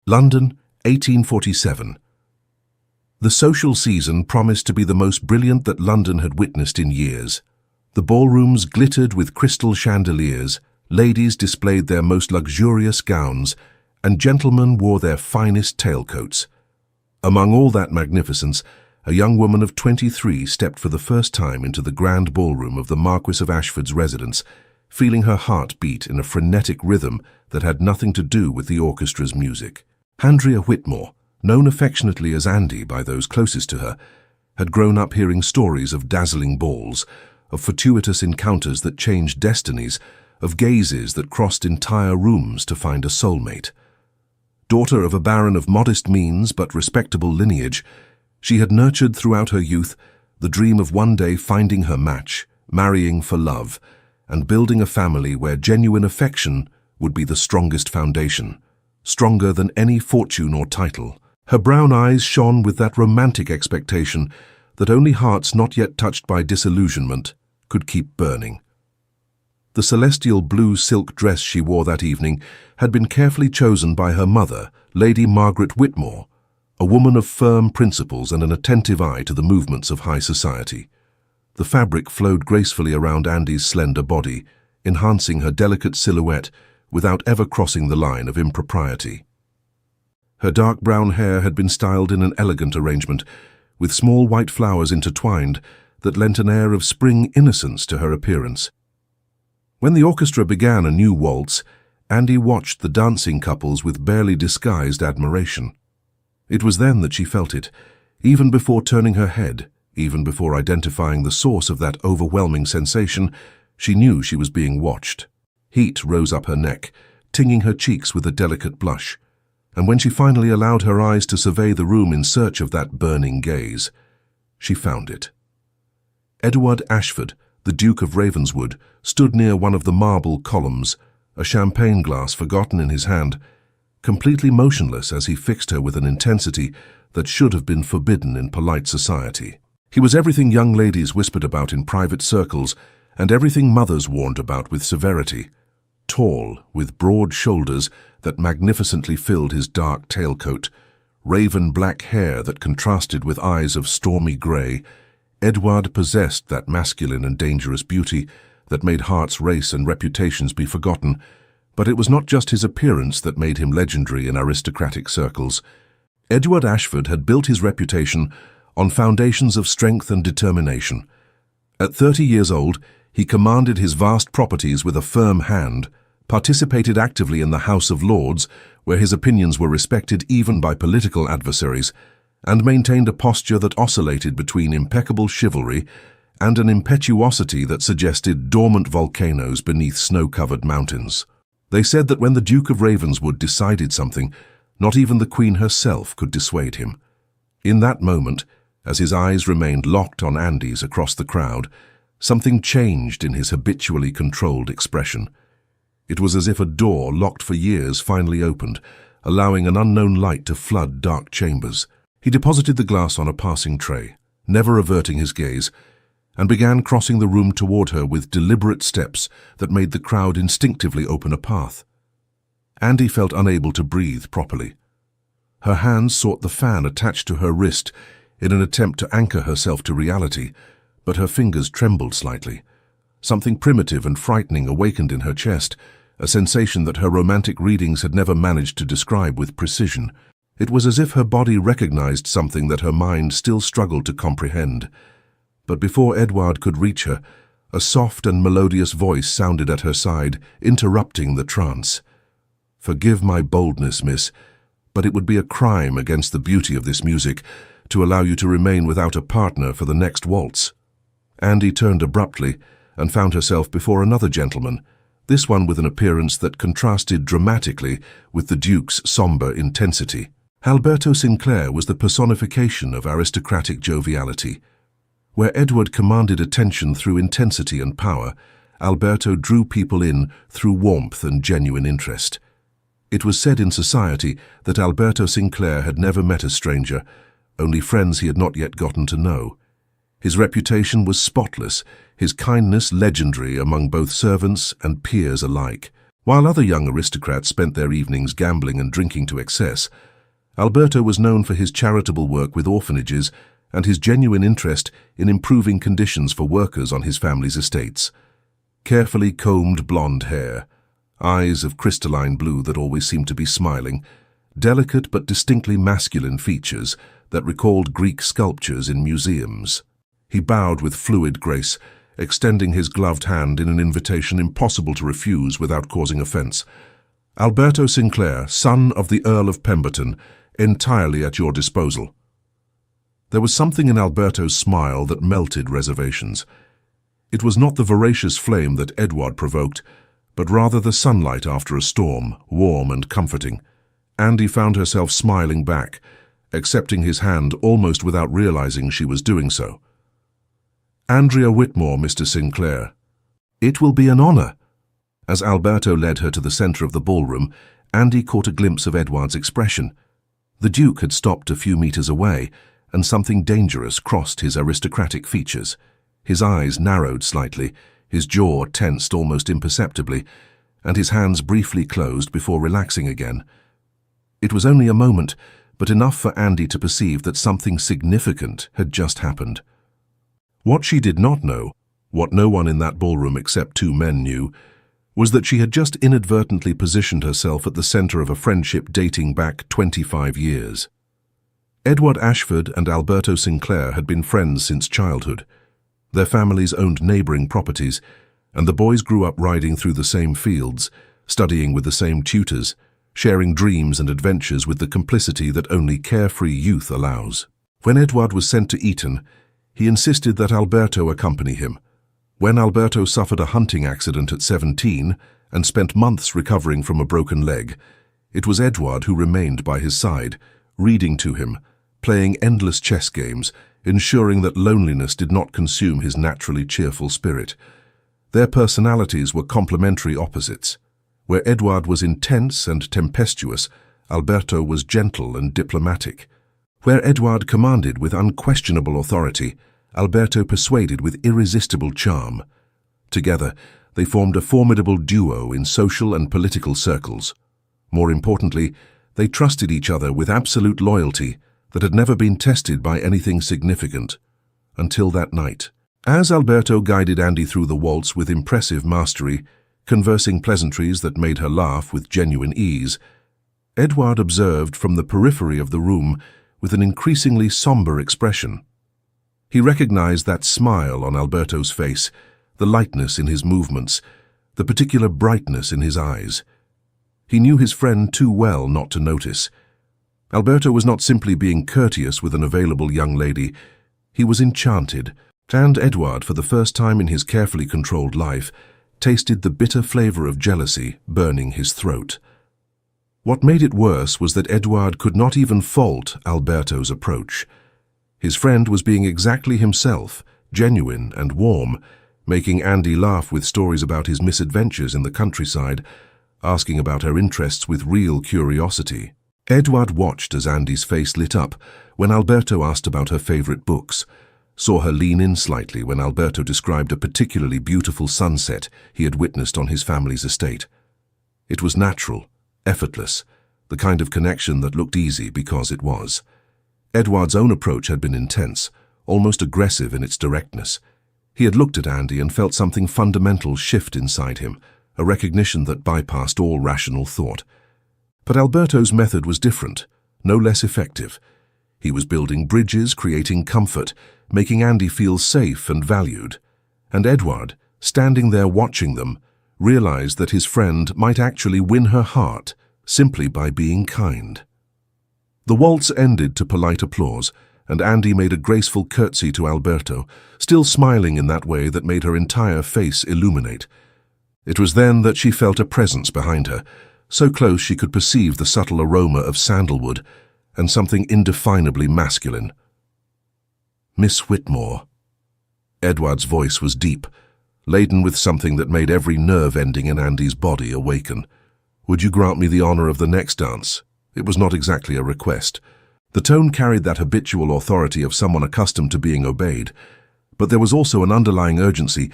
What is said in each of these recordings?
London, 1847. The social season promised to be the most brilliant that London had witnessed in years. The ballrooms glittered with crystal chandeliers, ladies displayed their most luxurious gowns, and gentlemen wore their finest tailcoats. Among all that magnificence, a young woman of 23 stepped for the first time into the grand ballroom of the Marquis of Ashford's residence, feeling her heart beat in a frenetic rhythm that had nothing to do with the orchestra's music. Andrea Whitmore, known affectionately as Andy by those closest to her, had grown up hearing stories of dazzling balls, of fortuitous encounters that changed destinies, of gazes that crossed entire rooms to find a soulmate. Daughter of a baron of modest means but respectable lineage, she had nurtured throughout her youth the dream of one day finding her match, marrying for love, and building a family where genuine affection would be the strongest foundation, stronger than any fortune or title. Her brown eyes shone with that romantic expectation that only hearts not yet touched by disillusionment could keep burning. The celestial blue silk dress she wore that evening had been carefully chosen by her mother, Lady Margaret Whitmore, a woman of firm principles and an attentive eye to the movements of high society. The fabric flowed gracefully around Andy's slender body, enhancing her delicate silhouette without ever crossing the line of impropriety. Her dark brown hair had been styled in an elegant arrangement, with small white flowers intertwined that lent an air of spring innocence to her appearance. When the orchestra began a new waltz, Andy watched the dancing couples with barely disguised admiration. It was then that she felt it, even before turning her head, even before identifying the source of that overwhelming sensation, she knew she was being watched. Heat rose up her neck, tinging her cheeks with a delicate blush, and when she finally allowed her eyes to survey the room in search of that burning gaze, she found it. Edward Ashford, the Duke of Ravenswood, stood near one of the marble columns, a champagne glass forgotten in his hand, completely motionless as he fixed her with an intensity that should have been forbidden in polite society. He was everything young ladies whispered about in private circles, and everything mothers warned about with severity. Tall, with broad shoulders that magnificently filled his dark tailcoat, raven black hair that contrasted with eyes of stormy grey, Edward possessed that masculine and dangerous beauty that made hearts race and reputations be forgotten, but it was not just his appearance that made him legendary in aristocratic circles. Edward Ashford had built his reputation on foundations of strength and determination. At 30 years old, he commanded his vast properties with a firm hand, participated actively in the House of Lords, where his opinions were respected even by political adversaries, and maintained a posture that oscillated between impeccable chivalry and an impetuosity that suggested dormant volcanoes beneath snow-covered mountains. They said that when the Duke of Ravenswood decided something, not even the Queen herself could dissuade him. In that moment, as his eyes remained locked on Andy's across the crowd, something changed in his habitually controlled expression. It was as if a door locked for years finally opened, allowing an unknown light to flood dark chambers. He deposited the glass on a passing tray, never averting his gaze, and began crossing the room toward her with deliberate steps that made the crowd instinctively open a path. Andy felt unable to breathe properly. Her hands sought the fan attached to her wrist in an attempt to anchor herself to reality, but her fingers trembled slightly. Something primitive and frightening awakened in her chest, a sensation that her romantic readings had never managed to describe with precision. It was as if her body recognized something that her mind still struggled to comprehend. But before Edward could reach her, a soft and melodious voice sounded at her side, interrupting the trance. "Forgive my boldness, miss, but it would be a crime against the beauty of this music to allow you to remain without a partner for the next waltz." Andy turned abruptly and found herself before another gentleman, this one with an appearance that contrasted dramatically with the Duke's somber intensity. Alberto Sinclair was the personification of aristocratic joviality. Where Edward commanded attention through intensity and power, Alberto drew people in through warmth and genuine interest. It was said in society that Alberto Sinclair had never met a stranger, only friends he had not yet gotten to know. His reputation was spotless, his kindness legendary among both servants and peers alike. While other young aristocrats spent their evenings gambling and drinking to excess, Alberto was known for his charitable work with orphanages and his genuine interest in improving conditions for workers on his family's estates. Carefully combed blonde hair, eyes of crystalline blue that always seemed to be smiling, delicate but distinctly masculine features that recalled Greek sculptures in museums. He bowed with fluid grace, extending his gloved hand in an invitation impossible to refuse without causing offense. "Alberto Sinclair, son of the Earl of Pemberton, entirely at your disposal." There was something in Alberto's smile that melted reservations. It was not the voracious flame that Edward provoked, but rather the sunlight after a storm, warm and comforting. Andy found herself smiling back, accepting his hand almost without realizing she was doing so. "Andrea Whitmore, Mr. Sinclair." "It will be an honor." As Alberto led her to the center of the ballroom, Andy caught a glimpse of Edward's expression. The Duke had stopped a few meters away, and something dangerous crossed his aristocratic features. His eyes narrowed slightly, his jaw tensed almost imperceptibly, and his hands briefly closed before relaxing again. It was only a moment, but enough for Andy to perceive that something significant had just happened. What she did not know, what no one in that ballroom except two men knew, was that she had just inadvertently positioned herself at the center of a friendship dating back 25 years. Edward Ashford and Alberto Sinclair had been friends since childhood. Their families owned neighboring properties, and the boys grew up riding through the same fields, studying with the same tutors, sharing dreams and adventures with the complicity that only carefree youth allows. When Edward was sent to Eton, he insisted that Alberto accompany him. When Alberto suffered a hunting accident at 17 and spent months recovering from a broken leg, it was Edward who remained by his side, reading to him, playing endless chess games, ensuring that loneliness did not consume his naturally cheerful spirit. Their personalities were complementary opposites. Where Edward was intense and tempestuous, Alberto was gentle and diplomatic. Where Edward commanded with unquestionable authority, Alberto persuaded with irresistible charm. Together, they formed a formidable duo in social and political circles. More importantly, they trusted each other with absolute loyalty that had never been tested by anything significant, until that night. As Alberto guided Andy through the waltz with impressive mastery, conversing pleasantries that made her laugh with genuine ease, Edward observed from the periphery of the room with an increasingly somber expression. He recognized that smile on Alberto's face, the lightness in his movements, the particular brightness in his eyes. He knew his friend too well not to notice. Alberto was not simply being courteous with an available young lady. He was enchanted, and Edward, for the first time in his carefully controlled life, tasted the bitter flavor of jealousy burning his throat. What made it worse was that Edward could not even fault Alberto's approach. His friend was being exactly himself, genuine and warm, making Andy laugh with stories about his misadventures in the countryside, asking about her interests with real curiosity. Edward watched as Andy's face lit up when Alberto asked about her favorite books, saw her lean in slightly when Alberto described a particularly beautiful sunset he had witnessed on his family's estate. It was natural, effortless, the kind of connection that looked easy because it was. Edward's own approach had been intense, almost aggressive in its directness. He had looked at Andy and felt something fundamental shift inside him, a recognition that bypassed all rational thought. But Alberto's method was different, no less effective. He was building bridges, creating comfort, making Andy feel safe and valued. And Edward, standing there watching them, realized that his friend might actually win her heart simply by being kind. The waltz ended to polite applause, and Andy made a graceful curtsy to Alberto, still smiling in that way that made her entire face illuminate. It was then that she felt a presence behind her, so close she could perceive the subtle aroma of sandalwood and something indefinably masculine. "Miss Whitmore." Edward's voice was deep, laden with something that made every nerve ending in Andy's body awaken. "Would you grant me the honor of the next dance?" It was not exactly a request. The tone carried that habitual authority of someone accustomed to being obeyed, but there was also an underlying urgency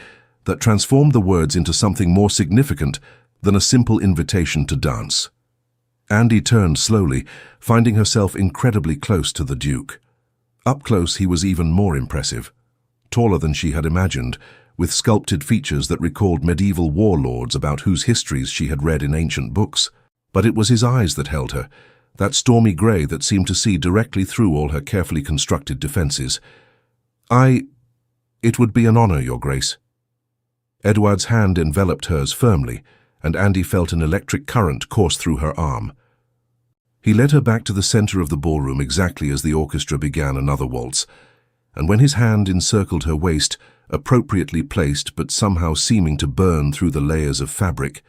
that transformed the words into something more significant than a simple invitation to dance. Andy turned slowly, finding herself incredibly close to the Duke. Up close, he was even more impressive. Taller than she had imagined, with sculpted features that recalled medieval warlords about whose histories she had read in ancient books. But it was his eyes that held her, that stormy grey that seemed to see directly through all her carefully constructed defences. It would be an honour, Your Grace." Edward's hand enveloped hers firmly, and Andy felt an electric current course through her arm. He led her back to the centre of the ballroom exactly as the orchestra began another waltz, and when his hand encircled her waist, appropriately placed but somehow seeming to burn through the layers of fabric,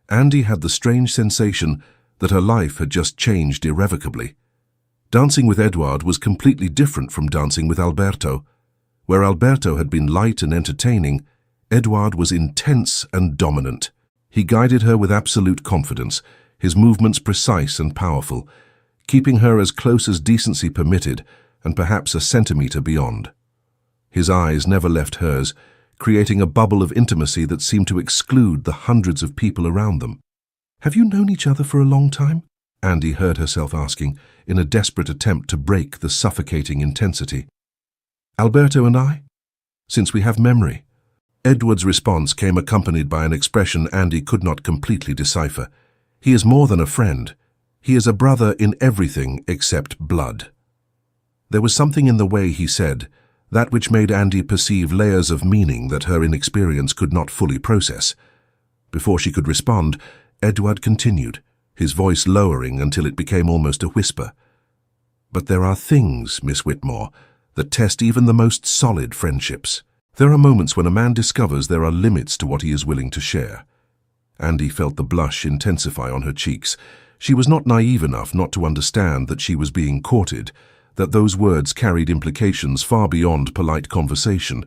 Andy had the strange sensation that her life had just changed irrevocably. Dancing with Edward was completely different from dancing with Alberto. Where Alberto had been light and entertaining, Edward was intense and dominant. He guided her with absolute confidence, his movements precise and powerful, keeping her as close as decency permitted and perhaps a centimetre beyond. His eyes never left hers, creating a bubble of intimacy that seemed to exclude the hundreds of people around them. "Have you known each other for a long time?" Andy heard herself asking, in a desperate attempt to break the suffocating intensity. "Alberto and I? Since we have memory." Edward's response came accompanied by an expression Andy could not completely decipher. "He is more than a friend. He is a brother in everything except blood." There was something in the way he said, that which made Andy perceive layers of meaning that her inexperience could not fully process. Before she could respond, Edward continued, his voice lowering until it became almost a whisper. "But there are things, Miss Whitmore, that test even the most solid friendships. There are moments when a man discovers there are limits to what he is willing to share." Andy felt the blush intensify on her cheeks. She was not naive enough not to understand that she was being courted, that those words carried implications far beyond polite conversation,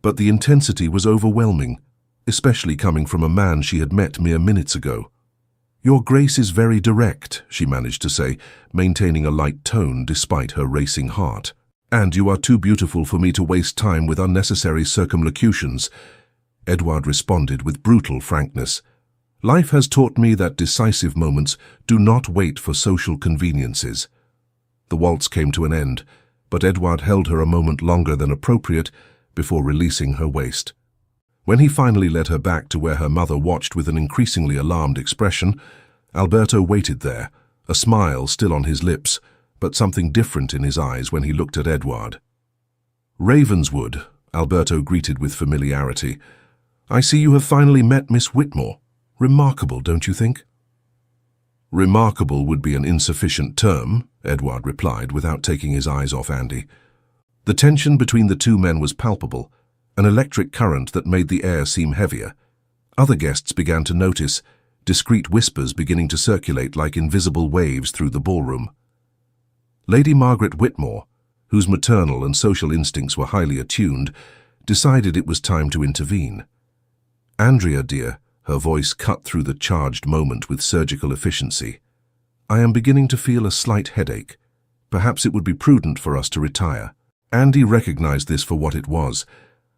but the intensity was overwhelming, especially coming from a man she had met mere minutes ago. "Your Grace is very direct," she managed to say, maintaining a light tone despite her racing heart. "And you are too beautiful for me to waste time with unnecessary circumlocutions," Edward responded with brutal frankness. "Life has taught me that decisive moments do not wait for social conveniences." The waltz came to an end, but Edward held her a moment longer than appropriate before releasing her waist. When he finally led her back to where her mother watched with an increasingly alarmed expression, Alberto waited there, a smile still on his lips, but something different in his eyes when he looked at Edward. "Ravenswood," Alberto greeted with familiarity. "I see you have finally met Miss Whitmore. Remarkable, don't you think?" "Remarkable would be an insufficient term," Edward replied without taking his eyes off Andy. The tension between the two men was palpable, an electric current that made the air seem heavier. Other guests began to notice, discreet whispers beginning to circulate like invisible waves through the ballroom. Lady Margaret Whitmore, whose maternal and social instincts were highly attuned, decided it was time to intervene. "Andrea, dear," her voice cut through the charged moment with surgical efficiency, "I am beginning to feel a slight headache. Perhaps it would be prudent for us to retire." Andy recognized this for what it was,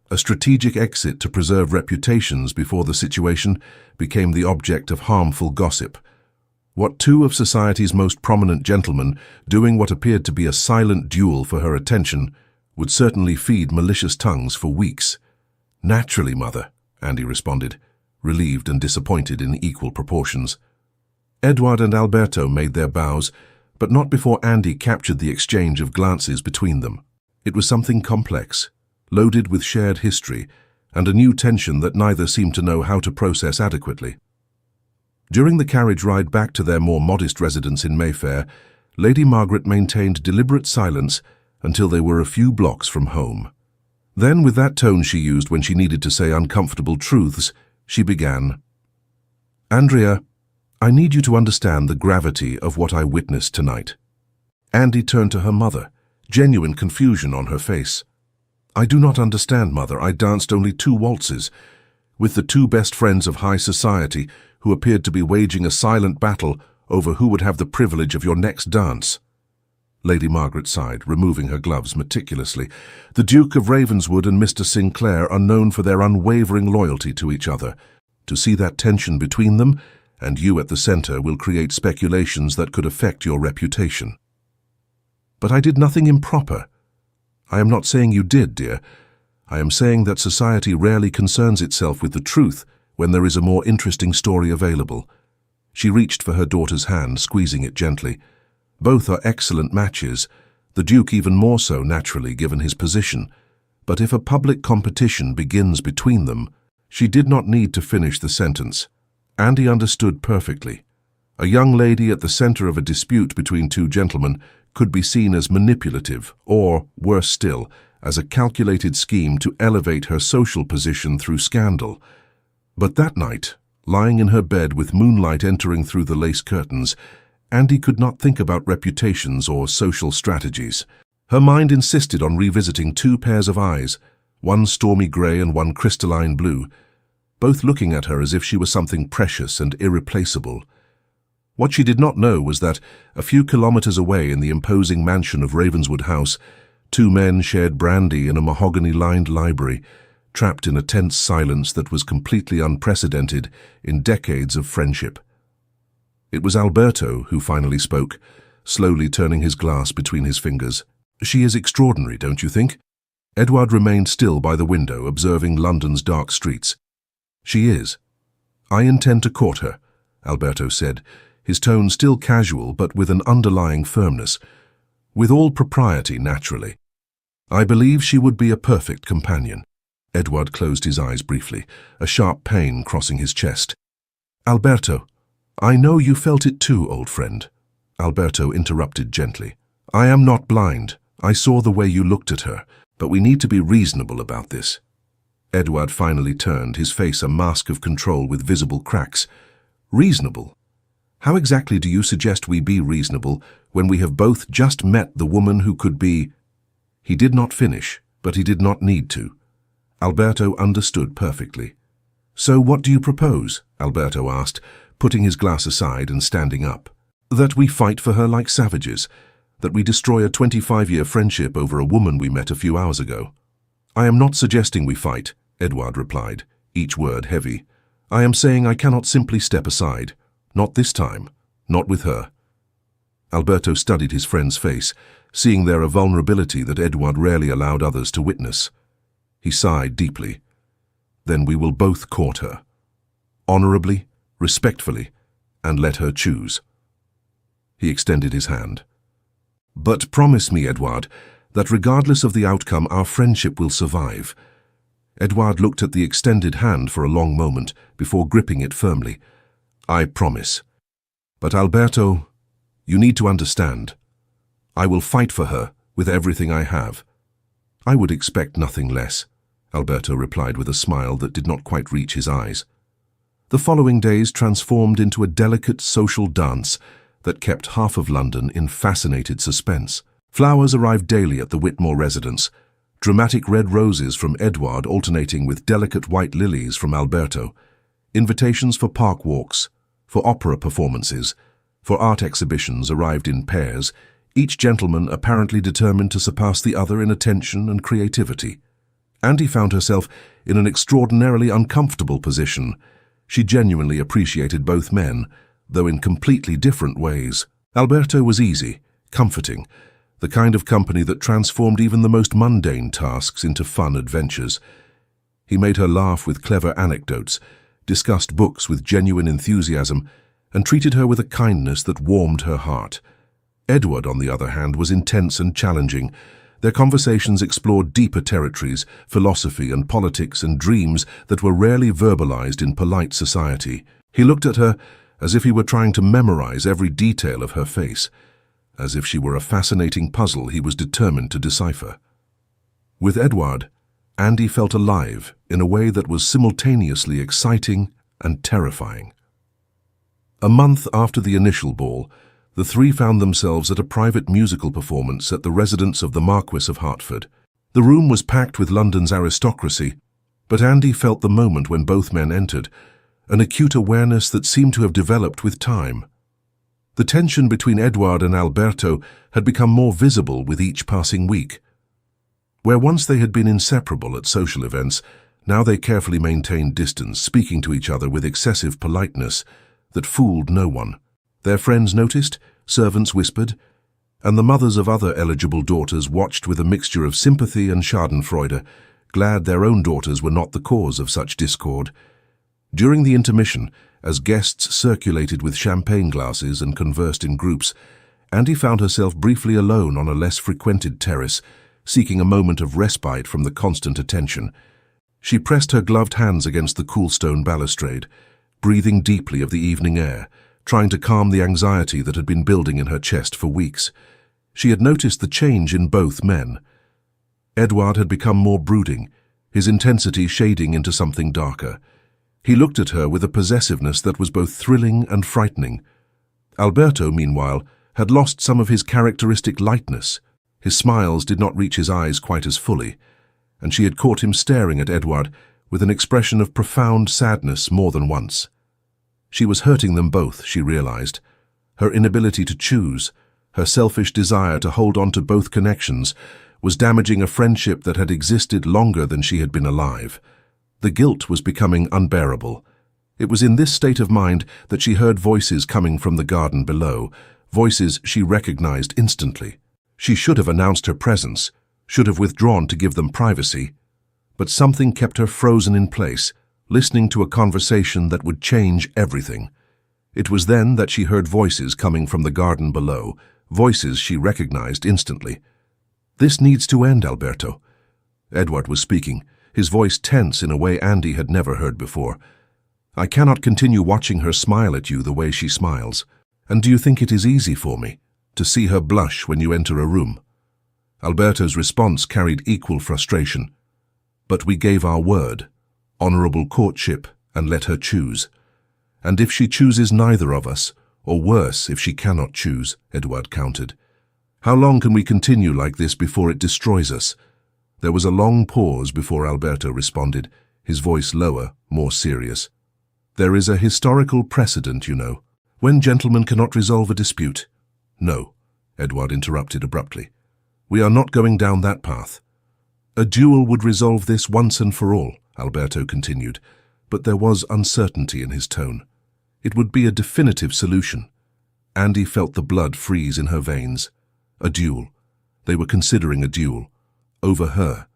a strategic exit to preserve reputations before the situation became the object of harmful gossip. What two of society's most prominent gentlemen, doing what appeared to be a silent duel for her attention, would certainly feed malicious tongues for weeks. "Naturally, Mother," Andy responded, relieved and disappointed in equal proportions. Edward and Alberto made their bows, but not before Andy captured the exchange of glances between them. It was something complex, loaded with shared history, and a new tension that neither seemed to know how to process adequately. During the carriage ride back to their more modest residence in Mayfair, Lady Margaret maintained deliberate silence until they were a few blocks from home. Then, with that tone she used when she needed to say uncomfortable truths, she began, "Andrea, I need you to understand the gravity of what I witnessed tonight." Andy turned to her mother, genuine confusion on her face. "I do not understand, Mother. I danced only 2 waltzes, with the 2 best friends of high society, who appeared to be waging a silent battle over who would have the privilege of your next dance." Lady Margaret sighed, removing her gloves meticulously. "The Duke of Ravenswood and Mr. Sinclair are known for their unwavering loyalty to each other. To see that tension between them, and you at the center, will create speculations that could affect your reputation. But I did nothing improper. I am not saying you did, dear. I am saying that society rarely concerns itself with the truth when there is a more interesting story available. She reached for her daughter's hand, squeezing it gently. Both are excellent matches, the Duke even more so naturally given his position. But if a public competition begins between them, she did not need to finish the sentence. Andy understood perfectly. A young lady at the center of a dispute between two gentlemen could be seen as manipulative or, worse still, as a calculated scheme to elevate her social position through scandal. But that night, lying in her bed with moonlight entering through the lace curtains, Andy could not think about reputations or social strategies. Her mind insisted on revisiting two pairs of eyes, one stormy grey and one crystalline blue, both looking at her as if she was something precious and irreplaceable. What she did not know was that, a few kilometers away in the imposing mansion of Ravenswood House, two men shared brandy in a mahogany-lined library, trapped in a tense silence that was completely unprecedented in decades of friendship. It was Alberto who finally spoke, slowly turning his glass between his fingers. "She is extraordinary, don't you think?" Edward remained still by the window, observing London's dark streets. "She is. I intend to court her," Alberto said, his tone still casual but with an underlying firmness. "With all propriety, naturally. I believe she would be a perfect companion." Edward closed his eyes briefly, a sharp pain crossing his chest. "Alberto, I know you felt it too, old friend," Alberto interrupted gently. "I am not blind. I saw the way you looked at her, but we need to be reasonable about this." Edward finally turned, his face a mask of control with visible cracks. "Reasonable? How exactly do you suggest we be reasonable when we have both just met the woman who could be—" He did not finish, but he did not need to. Alberto understood perfectly. "So what do you propose?" Alberto asked, putting his glass aside and standing up. "That we fight for her like savages, that we destroy a 25-year friendship over a woman we met a few hours ago." "I am not suggesting we fight," Edward replied, each word heavy. "I am saying I cannot simply step aside. Not this time. Not with her." Alberto studied his friend's face, seeing there a vulnerability that Edward rarely allowed others to witness. He sighed deeply. "Then we will both court her. Honorably, respectfully, and let her choose." He extended his hand. "But promise me, Edward, that regardless of the outcome, our friendship will survive." Edward looked at the extended hand for a long moment before gripping it firmly. "I promise. But Alberto, you need to understand. I will fight for her with everything I have." "I would expect nothing less," Alberto replied with a smile that did not quite reach his eyes. The following days transformed into a delicate social dance that kept half of London in fascinated suspense. Flowers arrived daily at the Whitmore residence, dramatic red roses from Edward alternating with delicate white lilies from Alberto, invitations for park walks, for opera performances, for art exhibitions arrived in pairs, each gentleman apparently determined to surpass the other in attention and creativity. Andy found herself in an extraordinarily uncomfortable position. She genuinely appreciated both men, though in completely different ways. Alberto was easy, comforting, the kind of company that transformed even the most mundane tasks into fun adventures. He made her laugh with clever anecdotes, discussed books with genuine enthusiasm, and treated her with a kindness that warmed her heart. Edward, on the other hand, was intense and challenging. Their conversations explored deeper territories, philosophy and politics and dreams that were rarely verbalized in polite society. He looked at her as if he were trying to memorize every detail of her face, as if she were a fascinating puzzle he was determined to decipher. With Edward, Andy felt alive in a way that was simultaneously exciting and terrifying. A month after the initial ball, the three found themselves at a private musical performance at the residence of the Marquis of Hertford. The room was packed with London's aristocracy, but Andy felt the moment when both men entered, an acute awareness that seemed to have developed with time. The tension between Edward and Alberto had become more visible with each passing week. Where once they had been inseparable at social events, Now they carefully maintained distance, speaking to each other with excessive politeness that fooled no one. Their friends noticed, servants whispered, and the mothers of other eligible daughters watched with a mixture of sympathy and schadenfreude, glad their own daughters were not the cause of such discord. During the intermission, as guests circulated with champagne glasses and conversed in groups, Andy found herself briefly alone on a less frequented terrace, seeking a moment of respite from the constant attention. She pressed her gloved hands against the cool stone balustrade, breathing deeply of the evening air, trying to calm the anxiety that had been building in her chest for weeks. She had noticed the change in both men. Edward had become more brooding, his intensity shading into something darker. He looked at her with a possessiveness that was both thrilling and frightening. Alberto, meanwhile, had lost some of his characteristic lightness. His smiles did not reach his eyes quite as fully, and she had caught him staring at Edward with an expression of profound sadness more than once. She was hurting them both, she realized. Her inability to choose, her selfish desire to hold on to both connections, was damaging a friendship that had existed longer than she had been alive. The guilt was becoming unbearable. It was in this state of mind that she heard voices coming from the garden below, voices she recognized instantly. She should have announced her presence, should have withdrawn to give them privacy, but something kept her frozen in place, listening to a conversation that would change everything. It was then that she heard voices coming from the garden below, voices she recognized instantly. "This needs to end, Alberto." Edward was speaking, his voice tense in a way Andy had never heard before. "I cannot continue watching her smile at you the way she smiles. And do you think it is easy for me to see her blush when you enter a room?" Alberto's response carried equal frustration. "But we gave our word, honorable courtship, and let her choose. And if she chooses neither of us, or worse if she cannot choose," Edward countered. "How long can we continue like this before it destroys us?" There was a long pause before Alberto responded, his voice lower, more serious. "There is a historical precedent, you know, when gentlemen cannot resolve a dispute." "No," Edward interrupted abruptly. "We are not going down that path." "A duel would resolve this once and for all," Alberto continued, but there was uncertainty in his tone. It would be a definitive solution. Andy felt the blood freeze in her veins. A duel. They were considering a duel. Over her.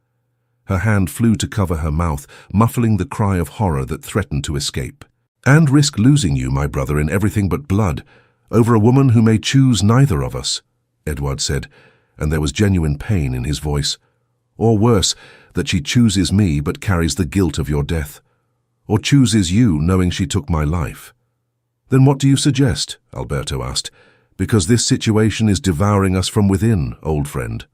Her hand flew to cover her mouth, muffling the cry of horror that threatened to escape. "And risk losing you, my brother, in everything but blood, over a woman who may choose neither of us," Edward said, and there was genuine pain in his voice. "Or worse, that she chooses me but carries the guilt of your death. Or chooses you knowing she took my life." "Then what do you suggest?" Alberto asked. "Because this situation is devouring us from within, old friend."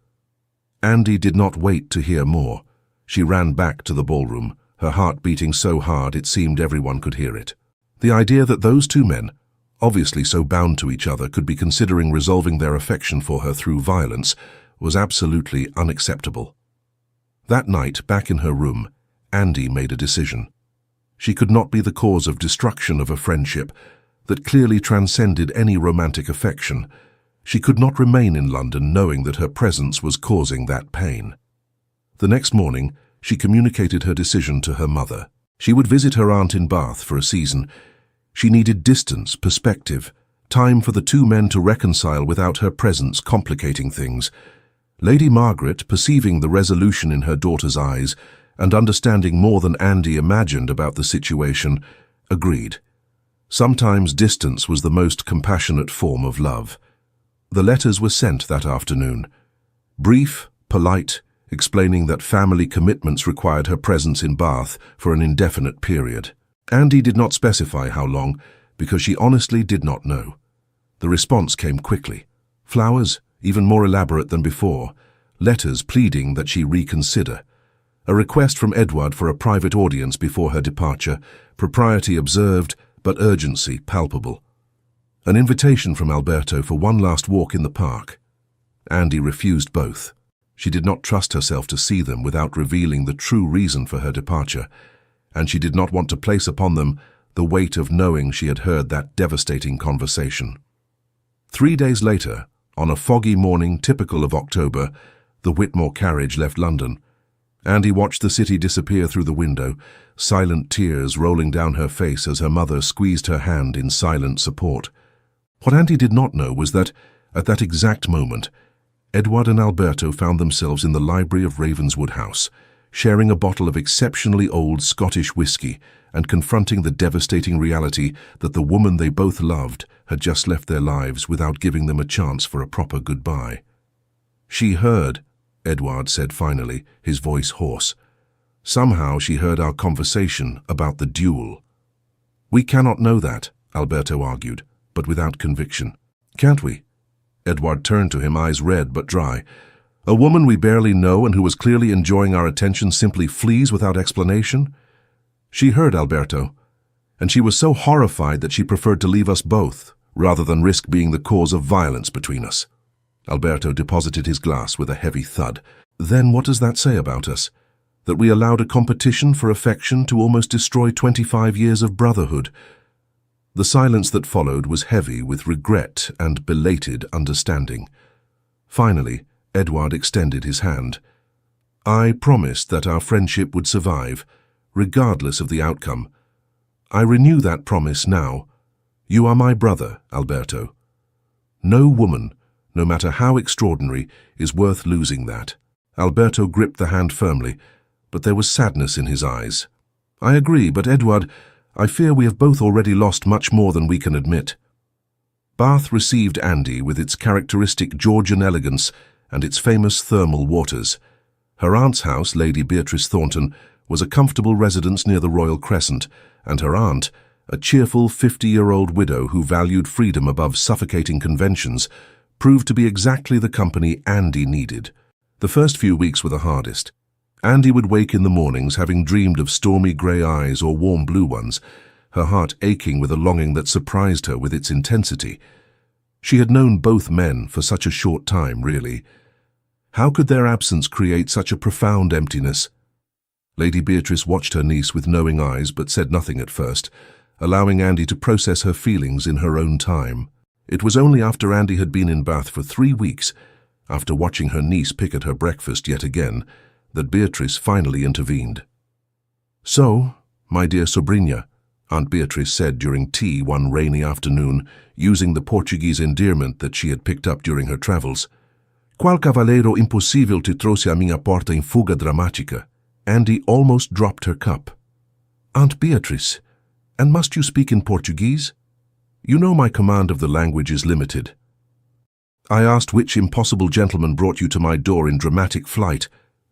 Andy did not wait to hear more. She ran back to the ballroom, her heart beating so hard it seemed everyone could hear it. The idea that those two men, obviously so bound to each other, could be considering resolving their affection for her through violence was absolutely unacceptable. That night, back in her room, Andy made a decision. She could not be the cause of destruction of a friendship that clearly transcended any romantic affection. She could not remain in London knowing that her presence was causing that pain. The next morning, she communicated her decision to her mother. She would visit her aunt in Bath for a season. She needed distance, perspective, time for the two men to reconcile without her presence complicating things. Lady Margaret, perceiving the resolution in her daughter's eyes and understanding more than Andy imagined about the situation, agreed. Sometimes distance was the most compassionate form of love. The letters were sent that afternoon. Brief, polite, explaining that family commitments required her presence in Bath for an indefinite period. Andy did not specify how long, because she honestly did not know. The response came quickly. Flowers, even more elaborate than before, letters pleading that she reconsider. A request from Edward for a private audience before her departure, propriety observed, but urgency palpable. An invitation from Alberto for one last walk in the park. Andy refused both. She did not trust herself to see them without revealing the true reason for her departure, and she did not want to place upon them the weight of knowing she had heard that devastating conversation. 3 days later, on a foggy morning typical of October, the Whitmore carriage left London. Andy watched the city disappear through the window, silent tears rolling down her face as her mother squeezed her hand in silent support. What Andy did not know was that, at that exact moment, Edward and Alberto found themselves in the library of Ravenswood House, sharing a bottle of exceptionally old Scottish whiskey and confronting the devastating reality that the woman they both loved had just left their lives without giving them a chance for a proper goodbye. "She heard," Edward said finally, his voice hoarse. "Somehow she heard our conversation about the duel." "We cannot know that," Alberto argued, but without conviction. "Can't we?" Edward turned to him, eyes red but dry. "A woman we barely know and who was clearly enjoying our attention simply flees without explanation?" "She heard, Alberto, and she was so horrified that she preferred to leave us both, rather than risk being the cause of violence between us." Alberto deposited his glass with a heavy thud. "Then what does that say about us? That we allowed a competition for affection to almost destroy 25 years of brotherhood?" The silence that followed was heavy with regret and belated understanding. Finally, Edward extended his hand. "I promised that our friendship would survive, regardless of the outcome. I renew that promise now. You are my brother, Alberto. No woman, no matter how extraordinary, is worth losing that." Alberto gripped the hand firmly, but there was sadness in his eyes. "I agree, but Edward, I fear we have both already lost much more than we can admit." Bath received Andy with its characteristic Georgian elegance and its famous thermal waters. Her aunt's house, Lady Beatrice Thornton, was a comfortable residence near the Royal Crescent, and her aunt, a cheerful 50-year-old widow who valued freedom above suffocating conventions, proved to be exactly the company Andy needed. The first few weeks were the hardest. Andy would wake in the mornings having dreamed of stormy grey eyes or warm blue ones, her heart aching with a longing that surprised her with its intensity. She had known both men for such a short time, really. How could their absence create such a profound emptiness? Lady Beatrice watched her niece with knowing eyes but said nothing at first, allowing Andy to process her feelings in her own time. It was only after Andy had been in Bath for 3 weeks, after watching her niece pick at her breakfast yet again, that Beatrice finally intervened. "So, my dear Sobrinha," Aunt Beatrice said during tea one rainy afternoon, using the Portuguese endearment that she had picked up during her travels. "Qual cavaleiro impossível te trouxe à minha porta em fuga dramática?" Andy almost dropped her cup. "Aunt Beatrice, and must you speak in Portuguese? You know my command of the language is limited." "I asked which impossible gentleman brought you to my door in dramatic flight,"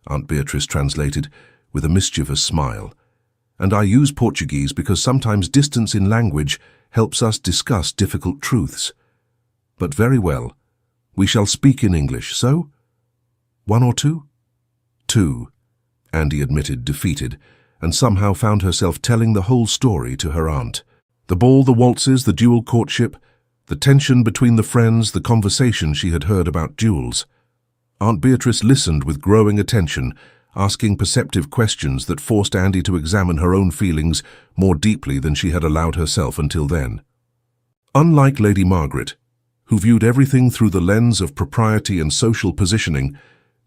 Aunt Beatrice translated, with a mischievous smile. "And I use Portuguese because sometimes distance in language helps us discuss difficult truths. But very well, we shall speak in English, so? 1 or 2? 2, Andy admitted, defeated, and somehow found herself telling the whole story to her aunt. The ball, the waltzes, the dual courtship, the tension between the friends, the conversation she had heard about duels. Aunt Beatrice listened with growing attention, asking perceptive questions that forced Andy to examine her own feelings more deeply than she had allowed herself until then. Unlike Lady Margaret, who viewed everything through the lens of propriety and social positioning,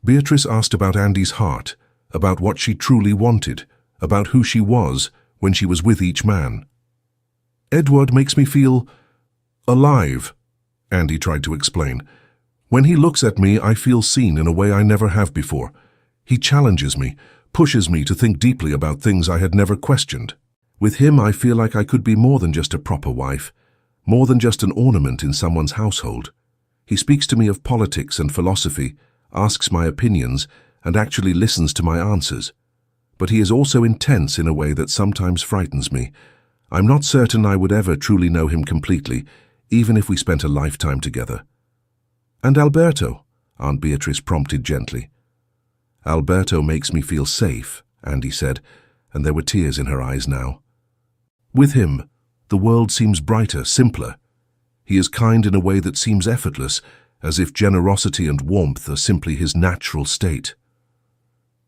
Beatrice asked about Andy's heart, about what she truly wanted, about who she was when she was with each man. "Edward makes me feel alive," Andy tried to explain. "When he looks at me, I feel seen in a way I never have before. He challenges me, pushes me to think deeply about things I had never questioned. With him, I feel like I could be more than just a proper wife, more than just an ornament in someone's household. He speaks to me of politics and philosophy, asks my opinions, and actually listens to my answers. But he is also intense in a way that sometimes frightens me. I'm not certain I would ever truly know him completely, even if we spent a lifetime together." "And Alberto?" Aunt Beatrice prompted gently. "Alberto makes me feel safe," Andy said, and there were tears in her eyes now. "With him, the world seems brighter, simpler. He is kind in a way that seems effortless, as if generosity and warmth are simply his natural state.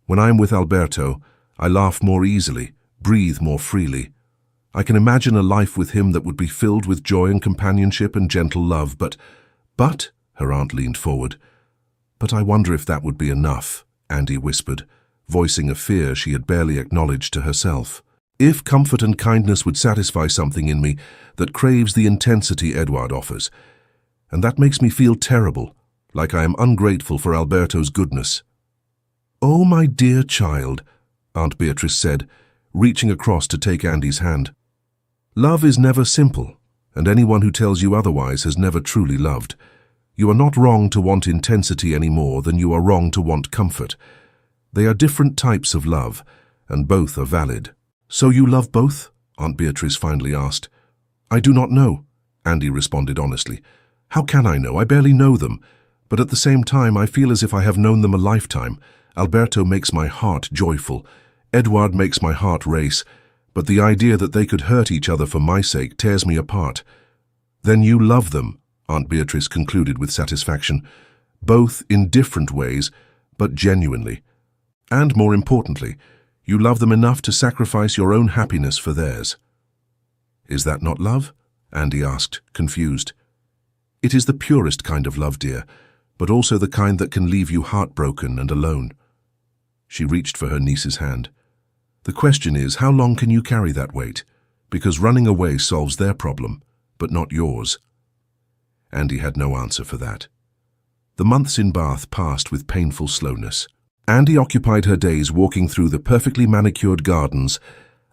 When I'm with Alberto, I laugh more easily, breathe more freely. I can imagine a life with him that would be filled with joy and companionship and gentle love, but, her aunt leaned forward. "But I wonder if that would be enough," Andy whispered, voicing a fear she had barely acknowledged to herself. If comfort and kindness would satisfy something in me that craves the intensity Edward offers, and that makes me feel terrible, like I am ungrateful for Alberto's goodness. "Oh, my dear child," Aunt Beatrice said, reaching across to take Andy's hand. "Love is never simple, and anyone who tells you otherwise has never truly loved. You are not wrong to want intensity any more than you are wrong to want comfort. They are different types of love, and both are valid." "So you love both?" Aunt Beatrice finally asked. "I do not know," Andy responded honestly. "How can I know? I barely know them. But at the same time, I feel as if I have known them a lifetime. Alberto makes my heart joyful. Edward makes my heart race. But the idea that they could hurt each other for my sake tears me apart." "Then you love them," Aunt Beatrice concluded with satisfaction. "Both in different ways, but genuinely. And more importantly, you love them enough to sacrifice your own happiness for theirs." "Is that not love?" Andy asked, confused. "It is the purest kind of love, dear, but also the kind that can leave you heartbroken and alone." She reached for her niece's hand. "The question is, how long can you carry that weight? Because running away solves their problem, but not yours." Andy had no answer for that. The months in Bath passed with painful slowness. Andy occupied her days walking through the perfectly manicured gardens,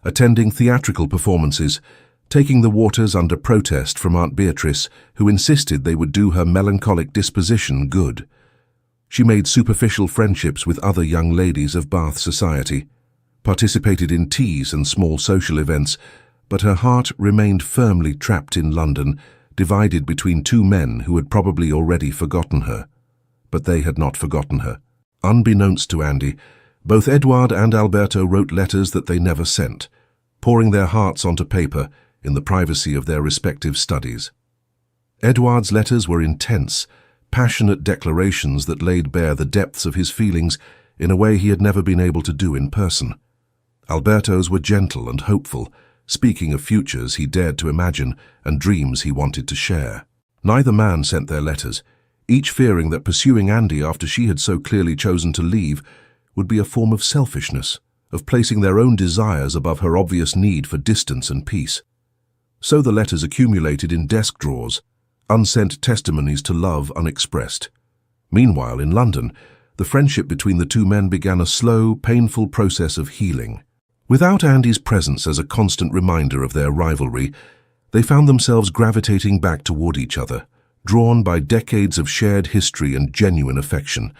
attending theatrical performances, taking the waters under protest from Aunt Beatrice, who insisted they would do her melancholic disposition good. She made superficial friendships with other young ladies of Bath society, participated in teas and small social events, but her heart remained firmly trapped in London, divided between two men who had probably already forgotten her. But they had not forgotten her. Unbeknownst to Andy, both Edward and Alberto wrote letters that they never sent, pouring their hearts onto paper in the privacy of their respective studies. Edward's letters were intense, passionate declarations that laid bare the depths of his feelings in a way he had never been able to do in person. Alberto's were gentle and hopeful, speaking of futures he dared to imagine and dreams he wanted to share. Neither man sent their letters, each fearing that pursuing Andy after she had so clearly chosen to leave would be a form of selfishness, of placing their own desires above her obvious need for distance and peace. So the letters accumulated in desk drawers, unsent testimonies to love unexpressed. Meanwhile, in London, the friendship between the two men began a slow, painful process of healing. Without Andy's presence as a constant reminder of their rivalry, they found themselves gravitating back toward each other, drawn by decades of shared history and genuine affection.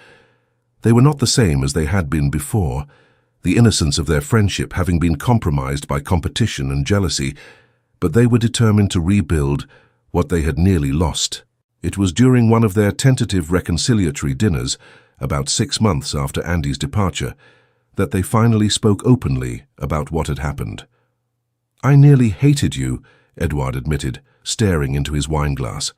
They were not the same as they had been before, the innocence of their friendship having been compromised by competition and jealousy, but they were determined to rebuild what they had nearly lost. It was during one of their tentative reconciliatory dinners, about 6 months after Andy's departure, that they finally spoke openly about what had happened. "I nearly hated you," Edward admitted, staring into his wineglass.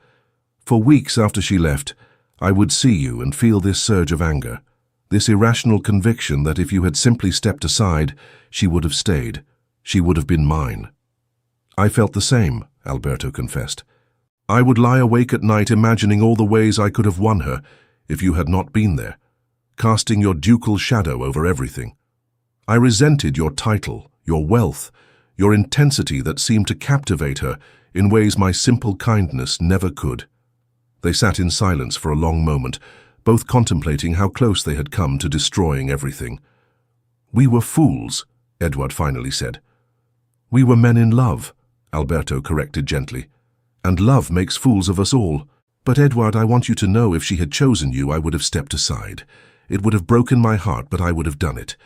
"For weeks after she left, I would see you and feel this surge of anger, this irrational conviction that if you had simply stepped aside, she would have stayed. She would have been mine." "I felt the same," Alberto confessed. "I would lie awake at night imagining all the ways I could have won her if you had not been there, casting your ducal shadow over everything. I resented your title, your wealth, your intensity that seemed to captivate her in ways my simple kindness never could." They sat in silence for a long moment, both contemplating how close they had come to destroying everything. "We were fools," Edward finally said. "We were men in love," Alberto corrected gently. "And love makes fools of us all. But Edward, I want you to know if she had chosen you, I would have stepped aside. It would have broken my heart, but I would have done it.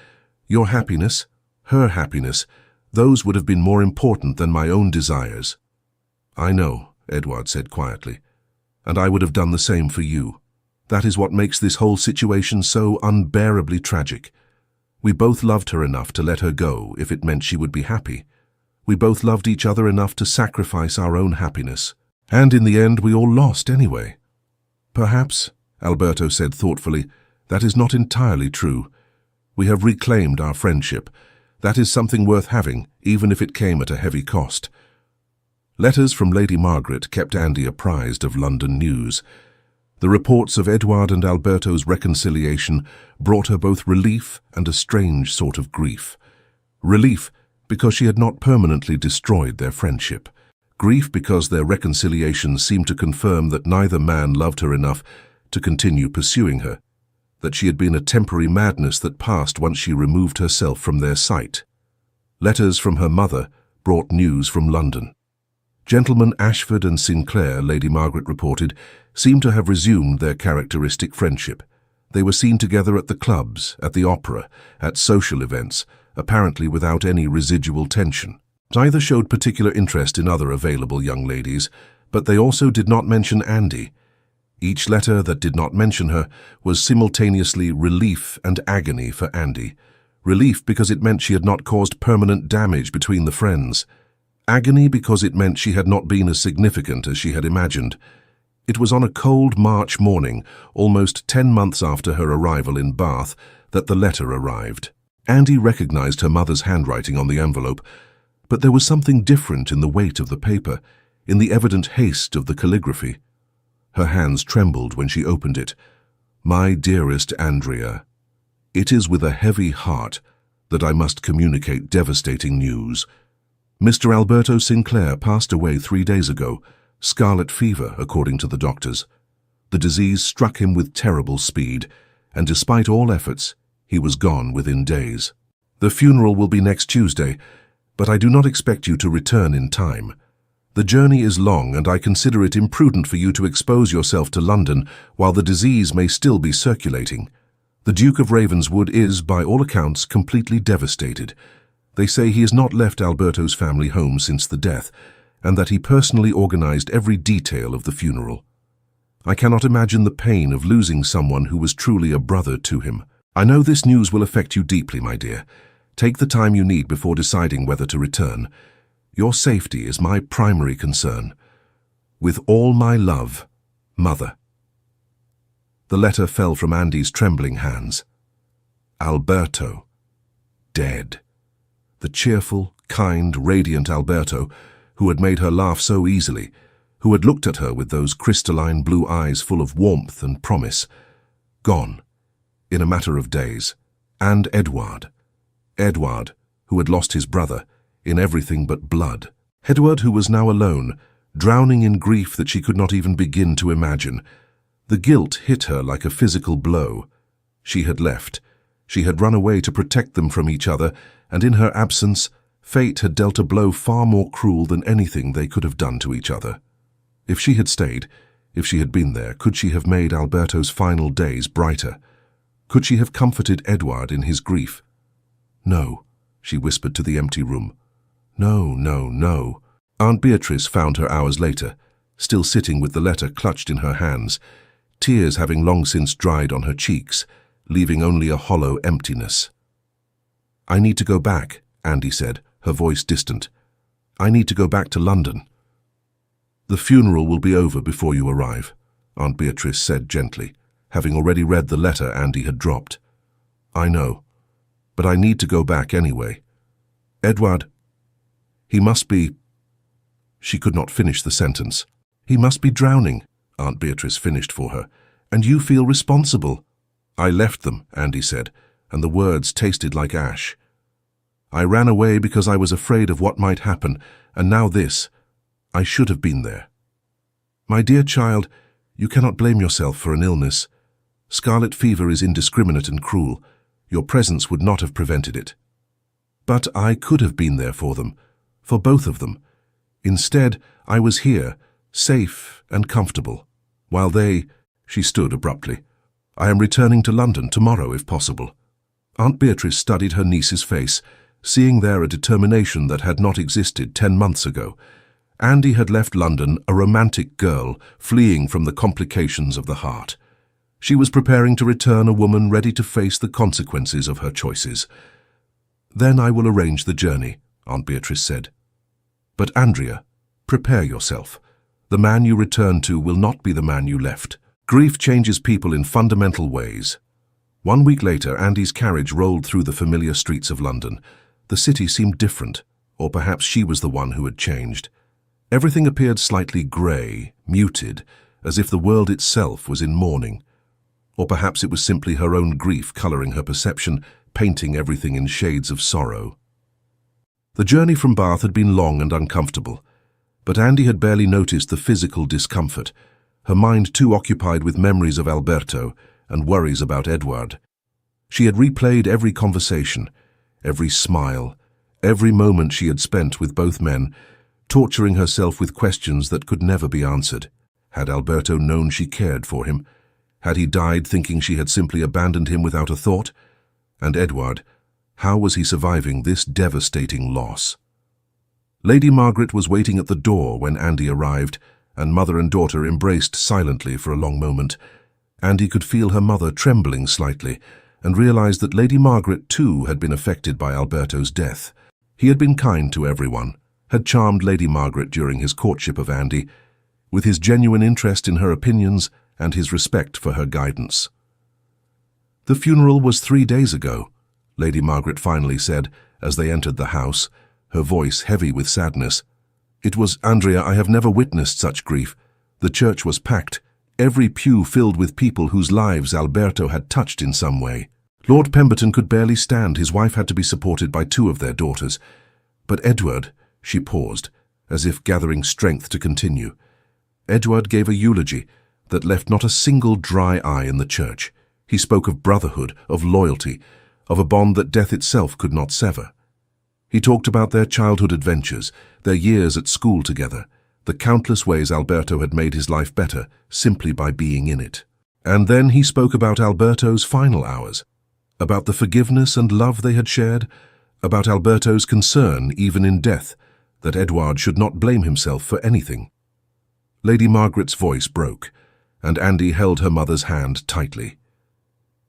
Your happiness, her happiness, those would have been more important than my own desires." "I know," Edward said quietly. "And I would have done the same for you. That is what makes this whole situation so unbearably tragic. We both loved her enough to let her go if it meant she would be happy. We both loved each other enough to sacrifice our own happiness. And in the end, we all lost anyway." "Perhaps," Alberto said thoughtfully, "that is not entirely true. We have reclaimed our friendship. That is something worth having, even if it came at a heavy cost." Letters from Lady Margaret kept Andy apprised of London news. The reports of Edward and Alberto's reconciliation brought her both relief and a strange sort of grief. Relief because she had not permanently destroyed their friendship. Grief because their reconciliation seemed to confirm that neither man loved her enough to continue pursuing her, that she had been a temporary madness that passed once she removed herself from their sight. Letters from her mother brought news from London. Gentlemen Ashford and Sinclair, Lady Margaret reported, seemed to have resumed their characteristic friendship. They were seen together at the clubs, at the opera, at social events, apparently without any residual tension. Neither showed particular interest in other available young ladies, but they also did not mention Andy. Each letter that did not mention her was simultaneously relief and agony for Andy. Relief because it meant she had not caused permanent damage between the friends. Agony because it meant she had not been as significant as she had imagined. It was on a cold March morning, almost 10 months after her arrival in Bath, that the letter arrived. Andy recognized her mother's handwriting on the envelope, but there was something different in the weight of the paper, in the evident haste of the calligraphy. Her hands trembled when she opened it. "My dearest Andrea, it is with a heavy heart that I must communicate devastating news. Mr. Alberto Sinclair passed away 3 days ago, scarlet fever, according to the doctors. The disease struck him with terrible speed, and despite all efforts, he was gone within days. The funeral will be next Tuesday, but I do not expect you to return in time. The journey is long, and I consider it imprudent for you to expose yourself to London while the disease may still be circulating. The Duke of Ravenswood is, by all accounts, completely devastated. They say he has not left Alberto's family home since the death, and that he personally organized every detail of the funeral. I cannot imagine the pain of losing someone who was truly a brother to him. I know this news will affect you deeply, my dear. Take the time you need before deciding whether to return. Your safety is my primary concern. With all my love, Mother." The letter fell from Andy's trembling hands. Alberto. Dead. The cheerful, kind, radiant Alberto, who had made her laugh so easily, who had looked at her with those crystalline blue eyes full of warmth and promise. Gone, in a matter of days. And Edward. Edward, who had lost his brother, in everything but blood. Edward, who was now alone, drowning in grief that she could not even begin to imagine. The guilt hit her like a physical blow. She had left. She had run away to protect them from each other, and in her absence, fate had dealt a blow far more cruel than anything they could have done to each other. If she had stayed, if she had been there, could she have made Alberto's final days brighter? Could she have comforted Edward in his grief? No, she whispered to the empty room. No, no, no. Aunt Beatrice found her hours later, still sitting with the letter clutched in her hands, tears having long since dried on her cheeks, leaving only a hollow emptiness. "I need to go back," Andy said, her voice distant. "I need to go back to London." "The funeral will be over before you arrive," Aunt Beatrice said gently, having already read the letter Andy had dropped. "I know, but I need to go back anyway. Edward, he must be—" She could not finish the sentence. "He must be drowning," Aunt Beatrice finished for her, "and you feel responsible." "I left them," Andy said, and the words tasted like ash. "I ran away because I was afraid of what might happen, and now this. I should have been there." "My dear child, you cannot blame yourself for an illness. Scarlet fever is indiscriminate and cruel. Your presence would not have prevented it. But I could have been there for them, for both of them. Instead, I was here, safe and comfortable, while they—" She stood abruptly. "I am returning to London tomorrow, if possible." Aunt Beatrice studied her niece's face, seeing there a determination that had not existed 10 months ago. Andy had left London a romantic girl, fleeing from the complications of the heart. She was preparing to return a woman ready to face the consequences of her choices. "Then I will arrange the journey," Aunt Beatrice said. "But Andrea, prepare yourself. The man you return to will not be the man you left. Grief changes people in fundamental ways." 1 week later, Andy's carriage rolled through the familiar streets of London. The city seemed different, or perhaps she was the one who had changed. Everything appeared slightly grey, muted, as if the world itself was in mourning. Or perhaps it was simply her own grief colouring her perception, painting everything in shades of sorrow. The journey from Bath had been long and uncomfortable, but Andy had barely noticed the physical discomfort, her mind too occupied with memories of Alberto and worries about Edward. She had replayed every conversation, every smile, every moment she had spent with both men, torturing herself with questions that could never be answered. Had Alberto known she cared for him? Had he died thinking she had simply abandoned him without a thought? And Edward, how was he surviving this devastating loss? Lady Margaret was waiting at the door when Andy arrived, and mother and daughter embraced silently for a long moment. Andy could feel her mother trembling slightly, and realized that Lady Margaret too had been affected by Alberto's death. He had been kind to everyone, had charmed Lady Margaret during his courtship of Andy, with his genuine interest in her opinions and his respect for her guidance. "The funeral was 3 days ago," Lady Margaret finally said as they entered the house, her voice heavy with sadness. "It was, Andrea, I have never witnessed such grief. The church was packed, every pew filled with people whose lives Alberto had touched in some way. Lord Pemberton could barely stand. His wife had to be supported by 2 of their daughters. But Edward," she paused, as if gathering strength to continue. "Edward gave a eulogy that left not a single dry eye in the church. He spoke of brotherhood, of loyalty, of a bond that death itself could not sever. He talked about their childhood adventures, their years at school together, the countless ways Alberto had made his life better simply by being in it. And then he spoke about Alberto's final hours, about the forgiveness and love they had shared, about Alberto's concern, even in death, that Edward should not blame himself for anything." Lady Margaret's voice broke, and Andy held her mother's hand tightly.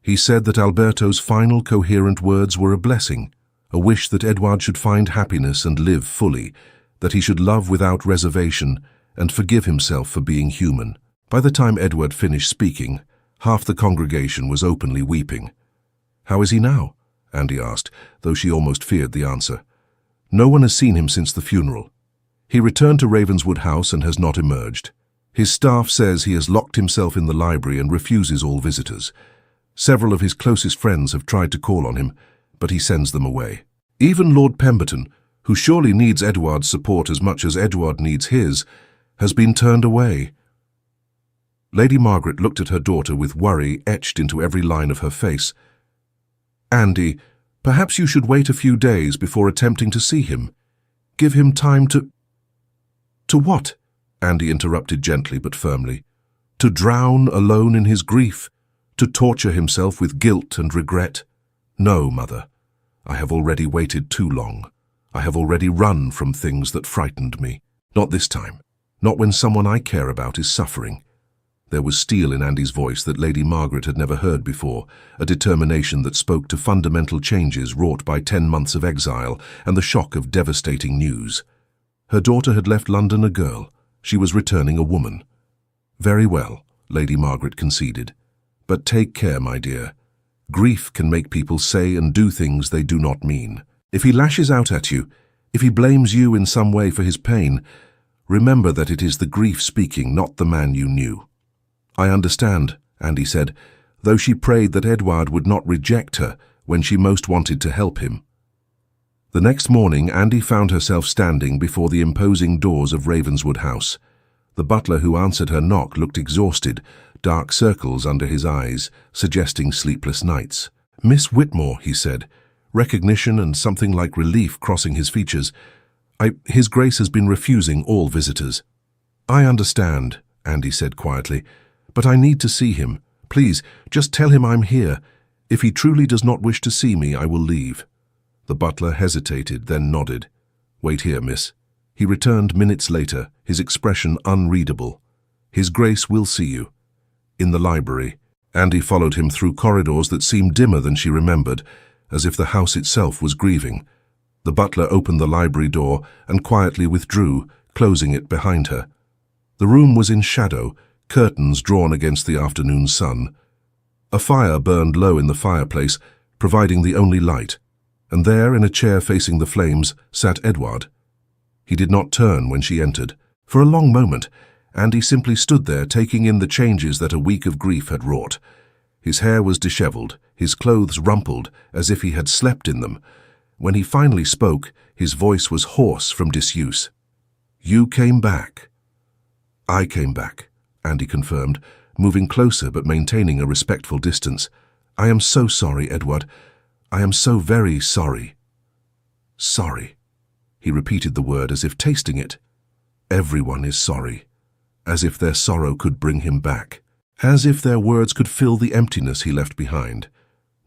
He said that Alberto's final coherent words were a blessing, a wish that Edward should find happiness and live fully, that he should love without reservation and forgive himself for being human. By the time Edward finished speaking, half the congregation was openly weeping. "How is he now?" Andy asked, though she almost feared the answer. "No one has seen him since the funeral. He returned to Ravenswood House and has not emerged. His staff says he has locked himself in the library and refuses all visitors. Several of his closest friends have tried to call on him, but he sends them away. Even Lord Pemberton, who surely needs Edward's support as much as Edward needs his, has been turned away." Lady Margaret looked at her daughter with worry etched into every line of her face. "Andy, perhaps you should wait a few days before attempting to see him. Give him time to—" "To what?" Andy interrupted gently but firmly. "To drown alone in his grief, to torture himself with guilt and regret. No, Mother, I have already waited too long. I have already run from things that frightened me. Not this time. Not when someone I care about is suffering." There was steel in Andy's voice that Lady Margaret had never heard before, a determination that spoke to fundamental changes wrought by 10 months of exile and the shock of devastating news. Her daughter had left London a girl. She was returning a woman. "Very well," Lady Margaret conceded. "But take care, my dear. Grief can make people say and do things they do not mean. If he lashes out at you, if he blames you in some way for his pain, remember that it is the grief speaking, not the man you knew." "I understand," Andy said, though she prayed that Edward would not reject her when she most wanted to help him. The next morning, Andy found herself standing before the imposing doors of Ravenswood House. The butler who answered her knock looked exhausted, dark circles under his eyes, suggesting sleepless nights. "Miss Whitmore," he said, recognition and something like relief crossing his features. His Grace has been refusing all visitors." "I understand," Andy said quietly, "but I need to see him. Please, just tell him I'm here. If he truly does not wish to see me, I will leave." The butler hesitated, then nodded. "Wait here, miss." He returned minutes later, his expression unreadable. "His Grace will see you." In the library, Andy followed him through corridors that seemed dimmer than she remembered, as if the house itself was grieving. The butler opened the library door and quietly withdrew, closing it behind her. The room was in shadow, curtains drawn against the afternoon sun. A fire burned low in the fireplace, providing the only light, and there, in a chair facing the flames, sat Edward. He did not turn when she entered. For a long moment, Andy simply stood there, taking in the changes that a week of grief had wrought. His hair was disheveled, his clothes rumpled, as if he had slept in them. When he finally spoke, his voice was hoarse from disuse. "You came back." "I came back," Andy confirmed, moving closer but maintaining a respectful distance. "I am so sorry, Edward. I am so very sorry." "Sorry." He repeated the word as if tasting it. "Everyone is sorry." As if their sorrow could bring him back. As if their words could fill the emptiness he left behind.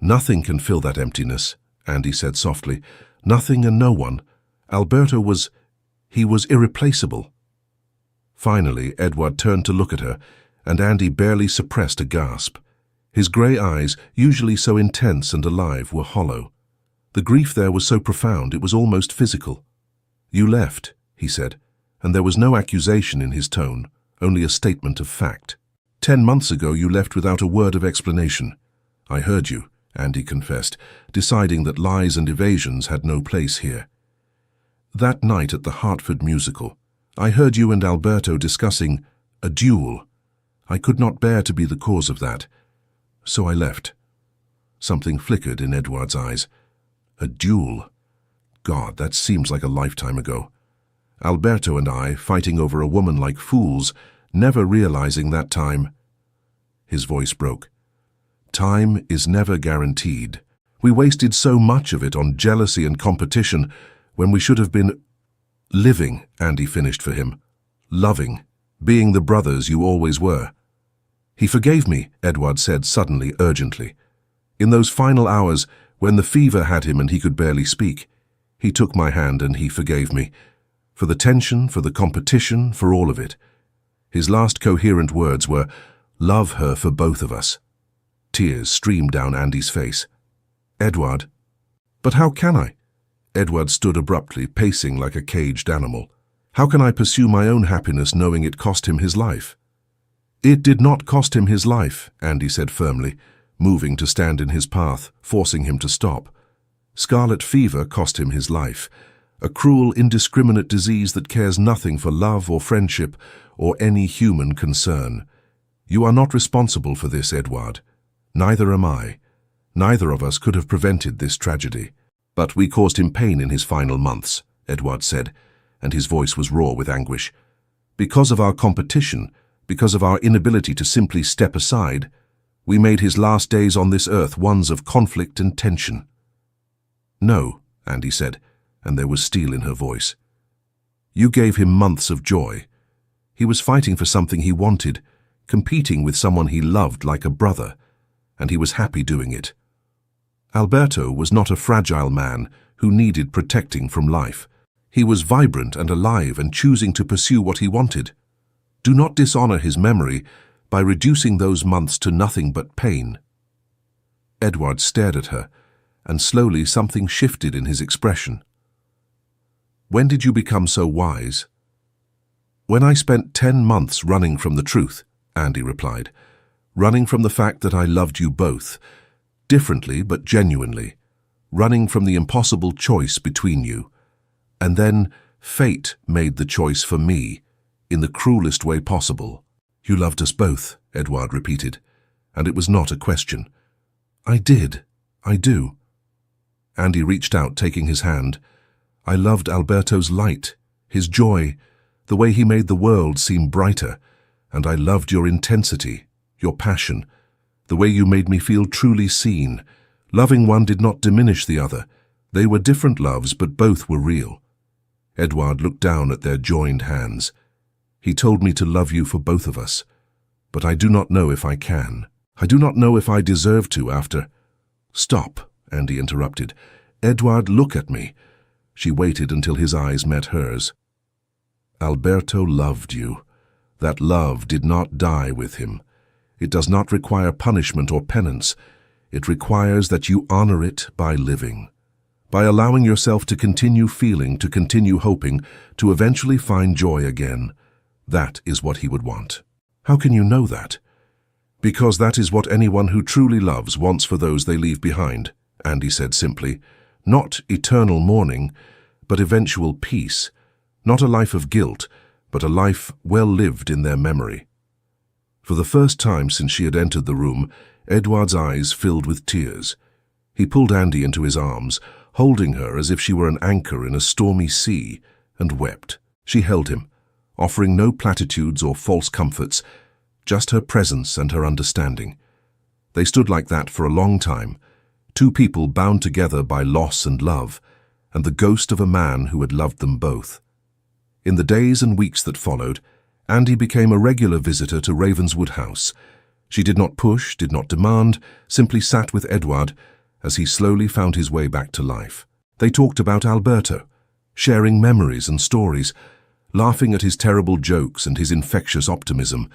"Nothing can fill that emptiness," Andy said softly. "Nothing and no one. Alberto was irreplaceable." Finally, Edward turned to look at her, and Andy barely suppressed a gasp. His grey eyes, usually so intense and alive, were hollow. The grief there was so profound it was almost physical. "You left," he said, and there was no accusation in his tone, only a statement of fact. 10 months ago you left without a word of explanation." "I heard you," Andy confessed, deciding that lies and evasions had no place here. "That night at the Hartford musical, I heard you and Alberto discussing a duel. I could not bear to be the cause of that, so I left." Something flickered in Edward's eyes. A duel? God, that seems like a lifetime ago. Alberto and I fighting over a woman like fools, never realizing that time. His voice broke. "Time is never guaranteed. We wasted so much of it on jealousy and competition when we should have been living," Andy finished for him. "Loving, being the brothers you always were." "He forgave me," Edward said suddenly, urgently. "In those final hours, when the fever had him and he could barely speak, he took my hand and he forgave me. For the tension, for the competition, for all of it. His last coherent words were, 'Love her for both of us.'" Tears streamed down Andy's face. "Edward." "But how can I?" Edward stood abruptly, pacing like a caged animal. "How can I pursue my own happiness knowing it cost him his life?" "It did not cost him his life," Andy said firmly, moving to stand in his path, forcing him to stop. "Scarlet fever cost him his life. A cruel, indiscriminate disease that cares nothing for love or friendship or any human concern. You are not responsible for this, Edward. Neither am I. Neither of us could have prevented this tragedy. But we caused him pain in his final months," Edward said, and his voice was raw with anguish. "Because of our competition, because of our inability to simply step aside, we made his last days on this earth ones of conflict and tension." "No," Andy said, and there was steel in her voice. "You gave him months of joy. He was fighting for something he wanted, competing with someone he loved like a brother, and he was happy doing it. Alberto was not a fragile man who needed protecting from life. He was vibrant and alive and choosing to pursue what he wanted. Do not dishonor his memory by reducing those months to nothing but pain." Edward stared at her, and slowly something shifted in his expression. "When did you become so wise?" "When I spent 10 months running from the truth," Andy replied. "Running from the fact that I loved you both, differently but genuinely. Running from the impossible choice between you. And then fate made the choice for me, in the cruelest way possible." "You loved us both," Edward repeated, and it was not a question. "I did. I do." Andy reached out, taking his hand. "I loved Alberto's light, his joy, the way he made the world seem brighter, and I loved your intensity, your passion, the way you made me feel truly seen. Loving one did not diminish the other. They were different loves, but both were real." Edward looked down at their joined hands. "He told me to love you for both of us, but I do not know if I can. I do not know if I deserve to after—" "Stop," Andy interrupted. "Edward, look at me." She waited until his eyes met hers. "Alberto loved you. That love did not die with him. It does not require punishment or penance. It requires that you honor it by living, by allowing yourself to continue feeling, to continue hoping, to eventually find joy again. That is what he would want." "How can you know that?" "Because that is what anyone who truly loves wants for those they leave behind," Andy said simply. "Not eternal mourning, but eventual peace. Not a life of guilt, but a life well lived in their memory. For the first time since she had entered the room, Edward's eyes filled with tears. He pulled Andy into his arms, holding her as if she were an anchor in a stormy sea, and wept. She held him, offering no platitudes or false comforts, just her presence and her understanding. They stood like that for a long time, two people bound together by loss and love, and the ghost of a man who had loved them both. In the days and weeks that followed, Andy became a regular visitor to Ravenswood House. She did not push, did not demand, simply sat with Edward as he slowly found his way back to life. They talked about Alberto, sharing memories and stories, laughing at his terrible jokes and his infectious optimism,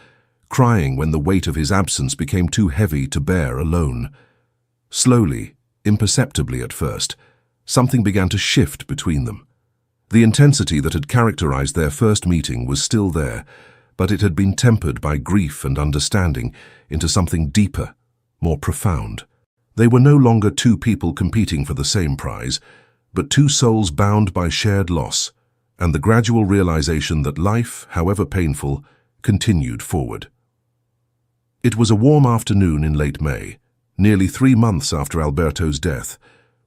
crying when the weight of his absence became too heavy to bear alone. Slowly, imperceptibly at first, something began to shift between them. The intensity that had characterized their first meeting was still there, but it had been tempered by grief and understanding into something deeper, more profound. They were no longer two people competing for the same prize, but two souls bound by shared loss, and the gradual realization that life, however painful, continued forward. It was a warm afternoon in late May, nearly 3 months after Alberto's death,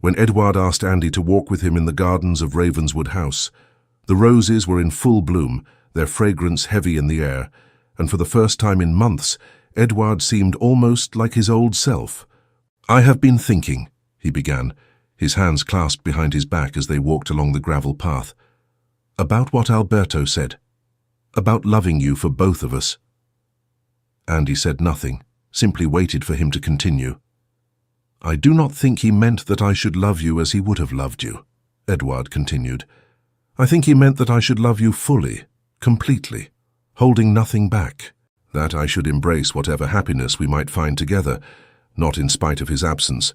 when Edward asked Andy to walk with him in the gardens of Ravenswood House. The roses were in full bloom, their fragrance heavy in the air, and for the first time in months, Edward seemed almost like his old self. "I have been thinking," he began, his hands clasped behind his back as they walked along the gravel path, "about what Alberto said, about loving you for both of us." Andy said nothing, simply waited for him to continue. "I do not think he meant that I should love you as he would have loved you," Edward continued. "I think he meant that I should love you fully, completely, holding nothing back, that I should embrace whatever happiness we might find together, not in spite of his absence,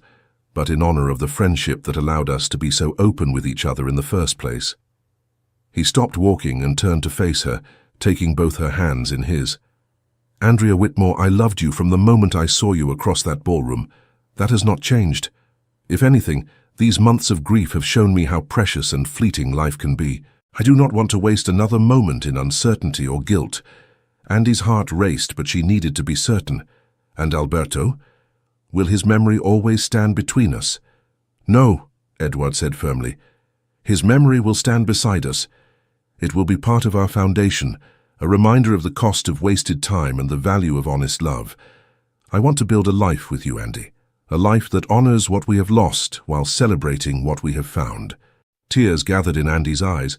but in honor of the friendship that allowed us to be so open with each other in the first place." He stopped walking and turned to face her, taking both her hands in his. "Andrea Whitmore, I loved you from the moment I saw you across that ballroom. That has not changed. If anything, these months of grief have shown me how precious and fleeting life can be. I do not want to waste another moment in uncertainty or guilt." Andy's heart raced, but she needed to be certain. "And Alberto? Will his memory always stand between us?" "No," Edward said firmly. "His memory will stand beside us. It will be part of our foundation, a reminder of the cost of wasted time and the value of honest love. I want to build a life with you, Andy. A life that honors what we have lost while celebrating what we have found." Tears gathered in Andy's eyes,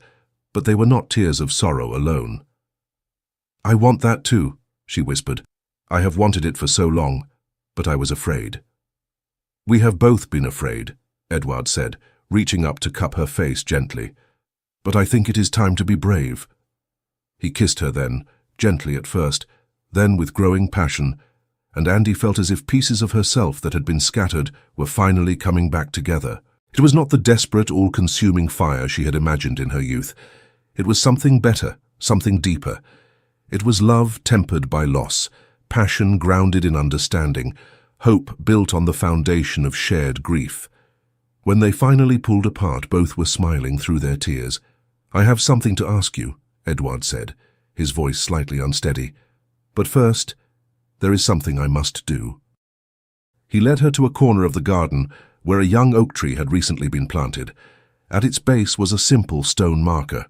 but they were not tears of sorrow alone. "I want that too," she whispered. "I have wanted it for so long, but I was afraid." "We have both been afraid," Edward said, reaching up to cup her face gently. "But I think it is time to be brave." He kissed her then, gently at first, then with growing passion, and Andy felt as if pieces of herself that had been scattered were finally coming back together. It was not the desperate, all-consuming fire she had imagined in her youth. It was something better, something deeper. It was love tempered by loss, passion grounded in understanding, hope built on the foundation of shared grief. When they finally pulled apart, both were smiling through their tears. "I have something to ask you," Edward said, his voice slightly unsteady. "But first, there is something I must do." He led her to a corner of the garden where a young oak tree had recently been planted. At its base was a simple stone marker.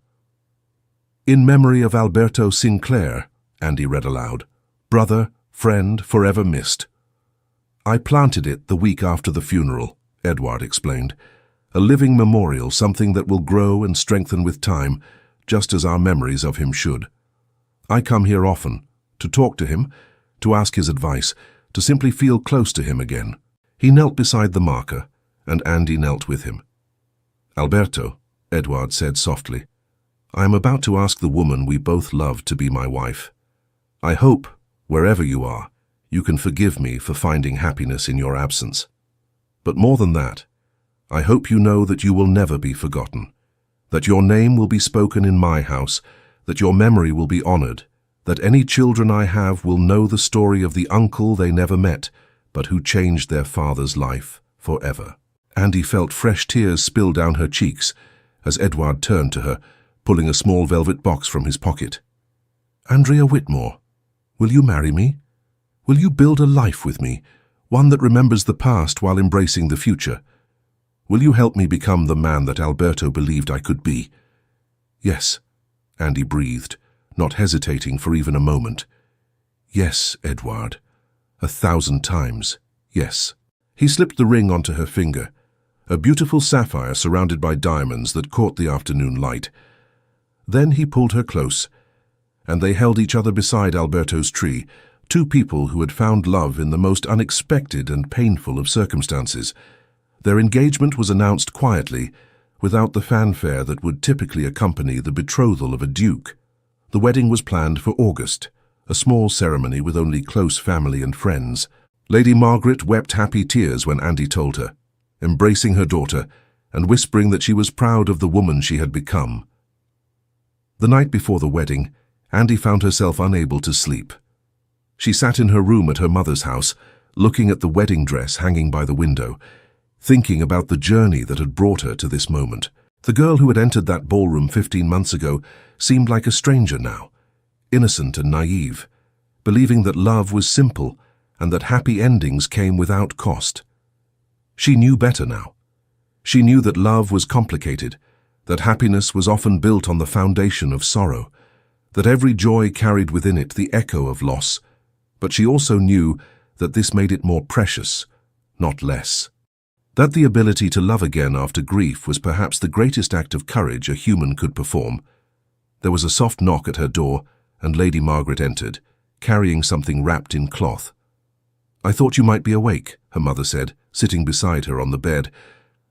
"In memory of Alberto Sinclair," Andy read aloud. "Brother, friend, forever missed." "I planted it the week after the funeral," Edward explained. "A living memorial, something that will grow and strengthen with time, just as our memories of him should. I come here often, to talk to him, to ask his advice, to simply feel close to him again." He knelt beside the marker, and Andy knelt with him. "Alberto," Edward said softly, "I am about to ask the woman we both love to be my wife. I hope, wherever you are, you can forgive me for finding happiness in your absence. But more than that, I hope you know that you will never be forgotten, that your name will be spoken in my house, that your memory will be honored, that any children I have will know the story of the uncle they never met, but who changed their father's life forever." Andy felt fresh tears spill down her cheeks as Edward turned to her, pulling a small velvet box from his pocket. Andrea Whitmore, will you marry me? Will you build a life with me, one that remembers the past while embracing the future? Will you help me become the man that Alberto believed I could be? Yes, Andy breathed, not hesitating for even a moment. Yes, Edward. 1,000 times, yes. He slipped the ring onto her finger, a beautiful sapphire surrounded by diamonds that caught the afternoon light. Then he pulled her close, and they held each other beside Alberto's tree, two people who had found love in the most unexpected and painful of circumstances. Their engagement was announced quietly, without the fanfare that would typically accompany the betrothal of a duke. The wedding was planned for August, a small ceremony with only close family and friends. Lady Margaret wept happy tears when Andy told her, embracing her daughter and whispering that she was proud of the woman she had become. The night before the wedding, Andy found herself unable to sleep. She sat in her room at her mother's house, looking at the wedding dress hanging by the window, thinking about the journey that had brought her to this moment. The girl who had entered that ballroom 15 months ago seemed like a stranger now, innocent and naive, believing that love was simple and that happy endings came without cost. She knew better now. She knew that love was complicated, that happiness was often built on the foundation of sorrow, that every joy carried within it the echo of loss, but she also knew that this made it more precious, not less. That the ability to love again after grief was perhaps the greatest act of courage a human could perform. There was a soft knock at her door, and Lady Margaret entered, carrying something wrapped in cloth. "I thought you might be awake," her mother said, sitting beside her on the bed.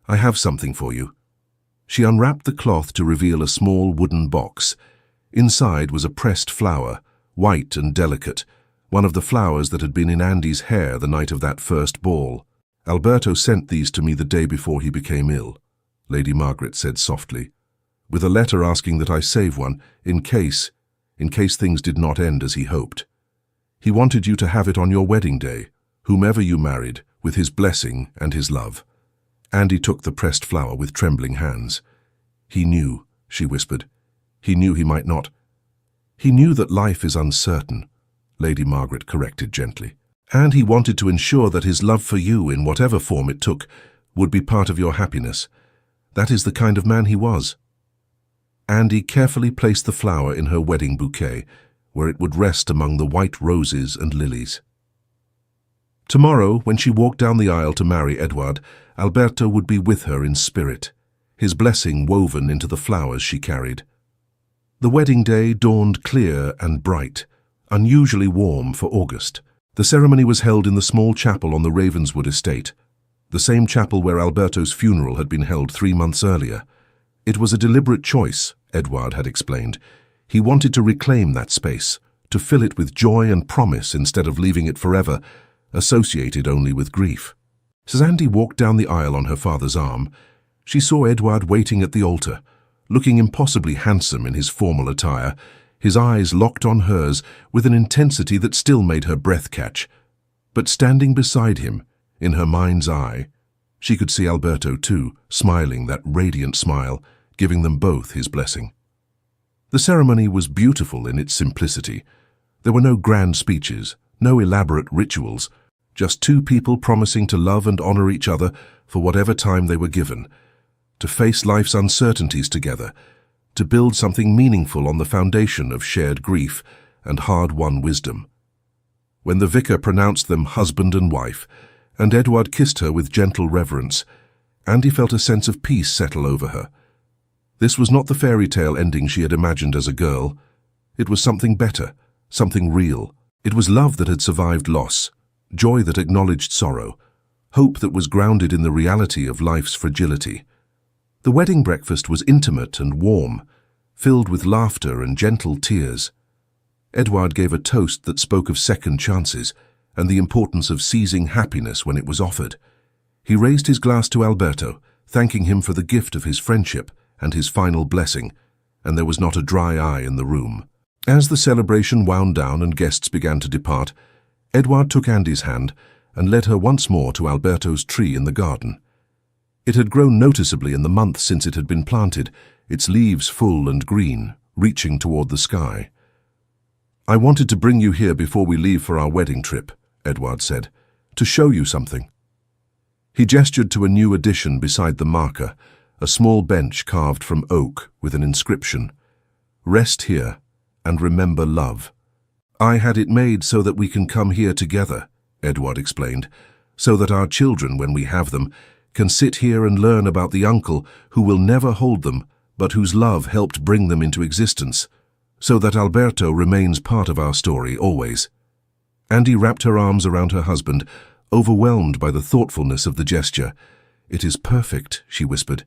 "I have something for you." She unwrapped the cloth to reveal a small wooden box. Inside was a pressed flower, white and delicate, one of the flowers that had been in Andy's hair the night of that first ball. "Alberto sent these to me the day before he became ill," Lady Margaret said softly, "with a letter asking that I save one in case things did not end as he hoped. He wanted you to have it on your wedding day, whomever you married, with his blessing and his love." Andy took the pressed flower with trembling hands. "He knew," she whispered. "He knew he might not." "He knew that life is uncertain," Lady Margaret corrected gently. "And he wanted to ensure that his love for you, in whatever form it took, would be part of your happiness. That is the kind of man he was." Andy carefully placed the flower in her wedding bouquet, where it would rest among the white roses and lilies. Tomorrow, when she walked down the aisle to marry Edward, Alberto would be with her in spirit, his blessing woven into the flowers she carried. The wedding day dawned clear and bright, unusually warm for August. The ceremony was held in the small chapel on the Ravenswood estate, the same chapel where Alberto's funeral had been held 3 months earlier. It was a deliberate choice, Edward had explained. He wanted to reclaim that space, to fill it with joy and promise instead of leaving it forever, associated only with grief. As Andy walked down the aisle on her father's arm, she saw Edward waiting at the altar, looking impossibly handsome in his formal attire, his eyes locked on hers with an intensity that still made her breath catch. But standing beside him, in her mind's eye, she could see Alberto too, smiling that radiant smile, giving them both his blessing. The ceremony was beautiful in its simplicity. There were no grand speeches, no elaborate rituals, just two people promising to love and honor each other for whatever time they were given, to face life's uncertainties together, to build something meaningful on the foundation of shared grief and hard-won wisdom. When the vicar pronounced them husband and wife, and Edward kissed her with gentle reverence, Andy felt a sense of peace settle over her. This was not the fairy tale ending she had imagined as a girl. It was something better, something real. It was love that had survived loss, joy that acknowledged sorrow, hope that was grounded in the reality of life's fragility. The wedding breakfast was intimate and warm, filled with laughter and gentle tears. Edward gave a toast that spoke of second chances and the importance of seizing happiness when it was offered. He raised his glass to Alberto, thanking him for the gift of his friendship and his final blessing, and there was not a dry eye in the room. As the celebration wound down and guests began to depart, Edward took Andy's hand and led her once more to Alberto's tree in the garden. It had grown noticeably in the month since it had been planted, its leaves full and green, reaching toward the sky. "I wanted to bring you here before we leave for our wedding trip," Edward said, "to show you something." He gestured to a new addition beside the marker, a small bench carved from oak with an inscription, "Rest here and remember love." "I had it made so that we can come here together," Edward explained, "so that our children, when we have them, can sit here and learn about the uncle who will never hold them, but whose love helped bring them into existence, so that Alberto remains part of our story always." Andy wrapped her arms around her husband, overwhelmed by the thoughtfulness of the gesture. "It is perfect," she whispered.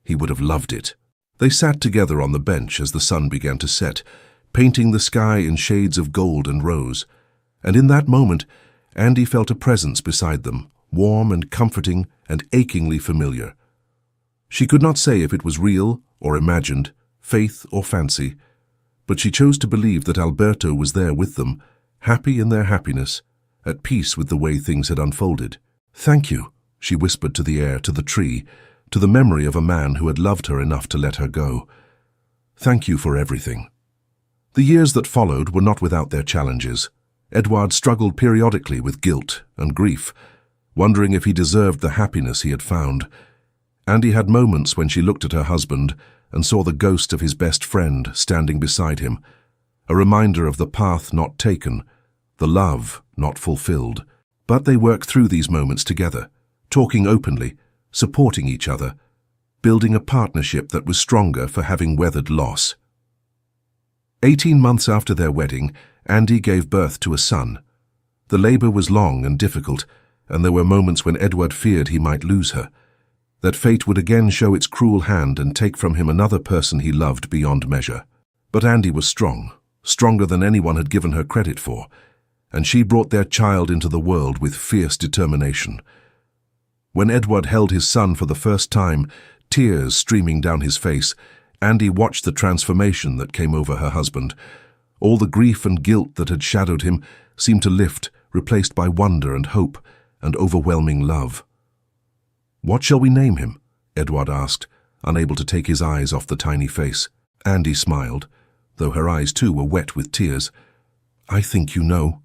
"He would have loved it." They sat together on the bench as the sun began to set, painting the sky in shades of gold and rose. And in that moment, Andy felt a presence beside them, warm and comforting and achingly familiar. She could not say if it was real or imagined, faith or fancy, but she chose to believe that Alberto was there with them, happy in their happiness, at peace with the way things had unfolded. "Thank you," she whispered to the air, to the tree, to the memory of a man who had loved her enough to let her go. "Thank you for everything." The years that followed were not without their challenges. Edward struggled periodically with guilt and grief, wondering if he deserved the happiness he had found. Andy had moments when she looked at her husband and saw the ghost of his best friend standing beside him, a reminder of the path not taken, the love not fulfilled. But they worked through these moments together, talking openly, supporting each other, building a partnership that was stronger for having weathered loss. 18 months after their wedding, Andy gave birth to a son. The labor was long and difficult, and there were moments when Edward feared he might lose her, that fate would again show its cruel hand and take from him another person he loved beyond measure. But Andy was strong, stronger than anyone had given her credit for, and she brought their child into the world with fierce determination. When Edward held his son for the first time, tears streaming down his face, Andy watched the transformation that came over her husband. All the grief and guilt that had shadowed him seemed to lift, replaced by wonder and hope and overwhelming love. "What shall we name him?" Edward asked, unable to take his eyes off the tiny face. Andy smiled, though her eyes too were wet with tears. "I think you know."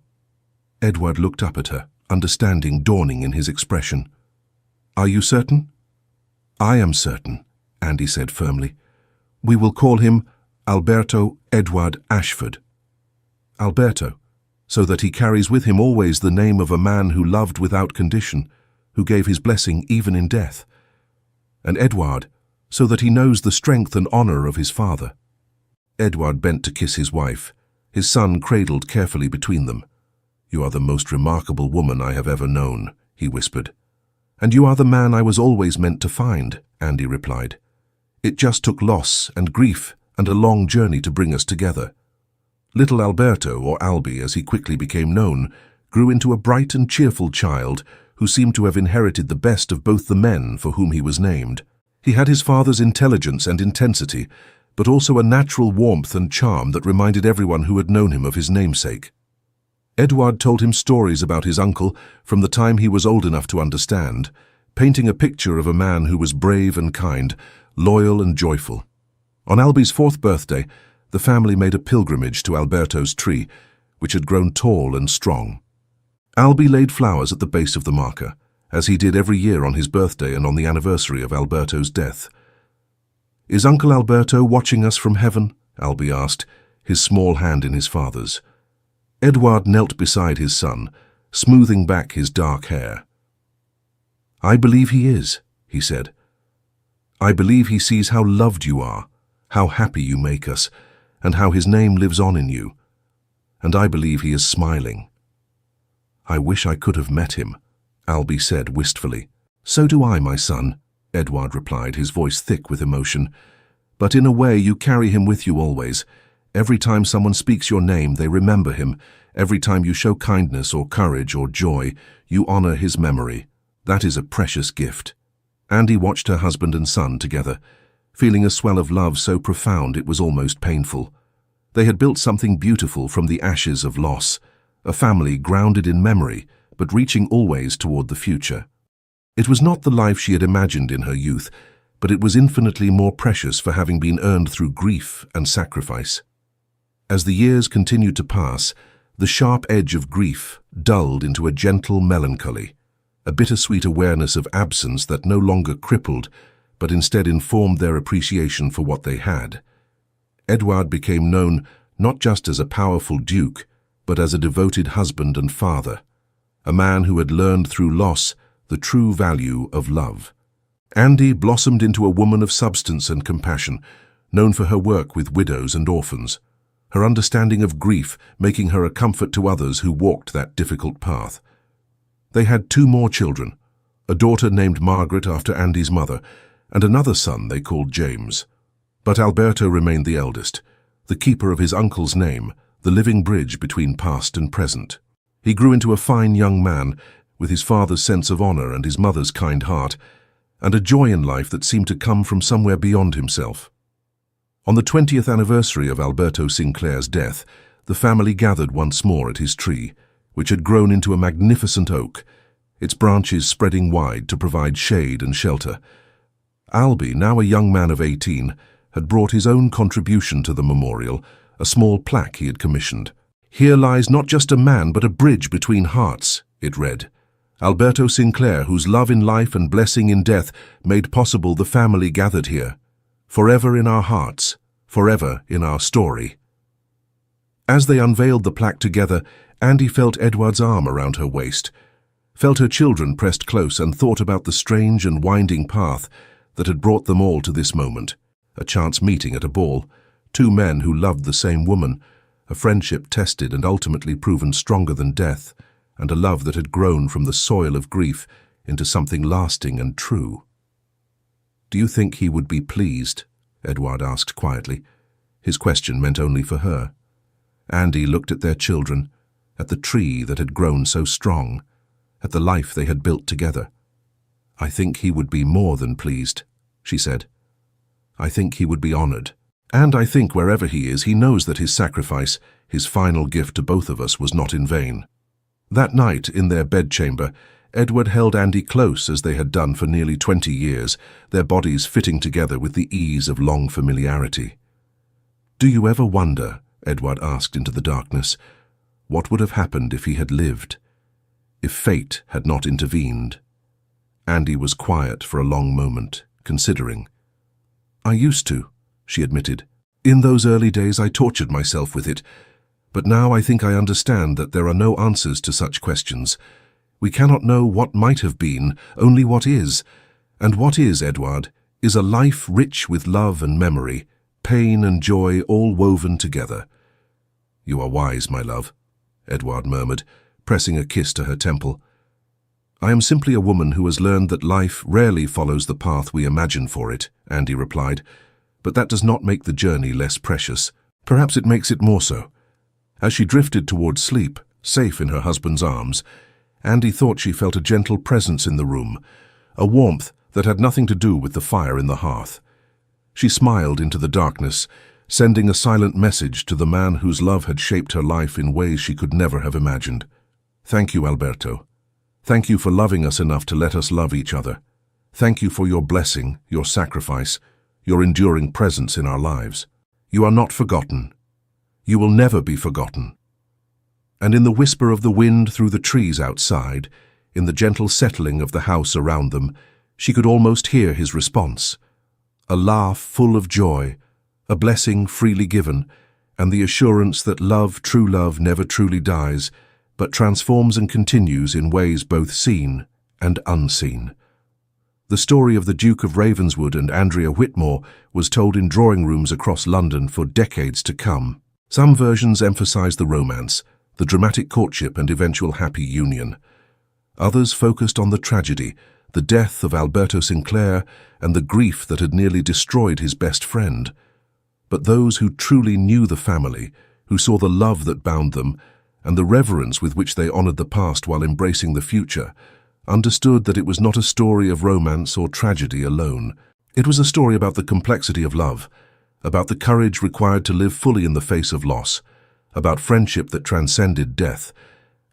Edward looked up at her, understanding dawning in his expression. "Are you certain?" "I am certain," Andy said firmly. "We will call him Alberto Edward Ashford." Alberto, so that he carries with him always the name of a man who loved without condition, who gave his blessing even in death. And Edward, so that he knows the strength and honor of his father. Edward bent to kiss his wife, his son cradled carefully between them. "You are the most remarkable woman I have ever known," he whispered. "And you are the man I was always meant to find," Andy replied. "It just took loss and grief and a long journey to bring us together." Little Alberto, or Albie as he quickly became known, grew into a bright and cheerful child who seemed to have inherited the best of both the men for whom he was named. He had his father's intelligence and intensity, but also a natural warmth and charm that reminded everyone who had known him of his namesake. Edward told him stories about his uncle from the time he was old enough to understand, painting a picture of a man who was brave and kind, loyal and joyful. On Albie's 4th birthday, the family made a pilgrimage to Alberto's tree, which had grown tall and strong. Albie laid flowers at the base of the marker, as he did every year on his birthday and on the anniversary of Alberto's death. "Is Uncle Alberto watching us from heaven?" Albie asked, his small hand in his father's. Edward knelt beside his son, smoothing back his dark hair. "I believe he is," he said. "I believe he sees how loved you are, how happy you make us, and how his name lives on in you. And I believe he is smiling." "I wish I could have met him," Albie said wistfully. "So do I, my son," Edward replied, his voice thick with emotion. "But in a way you carry him with you always. Every time someone speaks your name, they remember him. Every time you show kindness or courage or joy, you honor his memory. That is a precious gift." Andy watched her husband and son together, feeling a swell of love so profound it was almost painful. They had built something beautiful from the ashes of loss, a family grounded in memory, but reaching always toward the future. It was not the life she had imagined in her youth, but it was infinitely more precious for having been earned through grief and sacrifice. As the years continued to pass, the sharp edge of grief dulled into a gentle melancholy, a bittersweet awareness of absence that no longer crippled, but instead informed their appreciation for what they had. Edward became known not just as a powerful duke, but as a devoted husband and father, a man who had learned through loss the true value of love. Andy blossomed into a woman of substance and compassion, known for her work with widows and orphans, her understanding of grief making her a comfort to others who walked that difficult path. They had 2 more children, a daughter named Margaret after Andy's mother, and another son they called James. But Alberto remained the eldest, the keeper of his uncle's name, the living bridge between past and present. He grew into a fine young man, with his father's sense of honor and his mother's kind heart, and a joy in life that seemed to come from somewhere beyond himself. On the 20th anniversary of Alberto Sinclair's death, the family gathered once more at his tree, which had grown into a magnificent oak, its branches spreading wide to provide shade and shelter. Albie, now a young man of 18, had brought his own contribution to the memorial, a small plaque he had commissioned. "Here lies not just a man, but a bridge between hearts," it read. "Alberto Sinclair, whose love in life and blessing in death made possible the family gathered here. Forever in our hearts, forever in our story." As they unveiled the plaque together, Andy felt Edward's arm around her waist, felt her children pressed close, and thought about the strange and winding path that had brought them all to this moment. A chance meeting at a ball, 2 men who loved the same woman, a friendship tested and ultimately proven stronger than death, and a love that had grown from the soil of grief into something lasting and true. "Do you think he would be pleased?" Edward asked quietly. His question meant only for her. Andy looked at their children, at the tree that had grown so strong, at the life they had built together. "I think he would be more than pleased," she said. "I think he would be honored. And I think wherever he is, he knows that his sacrifice, his final gift to both of us, was not in vain." That night, in their bedchamber, Edward held Andy close as they had done for nearly 20 years, their bodies fitting together with the ease of long familiarity. "Do you ever wonder," Edward asked into the darkness, "what would have happened if he had lived, if fate had not intervened?" Andy was quiet for a long moment, considering. "I used to," she admitted. "In those early days I tortured myself with it, but now I think I understand that there are no answers to such questions. We cannot know what might have been, only what is. And what is, Edward, is a life rich with love and memory, pain and joy all woven together." "You are wise, my love," Edward murmured, pressing a kiss to her temple. "I am simply a woman who has learned that life rarely follows the path we imagine for it," Andy replied. "But that does not make the journey less precious. Perhaps it makes it more so." As she drifted towards sleep, safe in her husband's arms, Andy thought she felt a gentle presence in the room, a warmth that had nothing to do with the fire in the hearth. She smiled into the darkness, sending a silent message to the man whose love had shaped her life in ways she could never have imagined. "Thank you, Alberto. Thank you for loving us enough to let us love each other. Thank you for your blessing, your sacrifice, your enduring presence in our lives. You are not forgotten. You will never be forgotten." And in the whisper of the wind through the trees outside, in the gentle settling of the house around them, she could almost hear his response. A laugh full of joy, a blessing freely given, and the assurance that love, true love, never truly dies, but transforms and continues in ways both seen and unseen. The story of the Duke of Ravenswood and Andrea Whitmore was told in drawing rooms across London for decades to come. Some versions emphasized the romance, the dramatic courtship and eventual happy union. Others focused on the tragedy, the death of Alberto Sinclair and the grief that had nearly destroyed his best friend. But those who truly knew the family, who saw the love that bound them, and the reverence with which they honored the past while embracing the future, understood that it was not a story of romance or tragedy alone. It was a story about the complexity of love, about the courage required to live fully in the face of loss, about friendship that transcended death,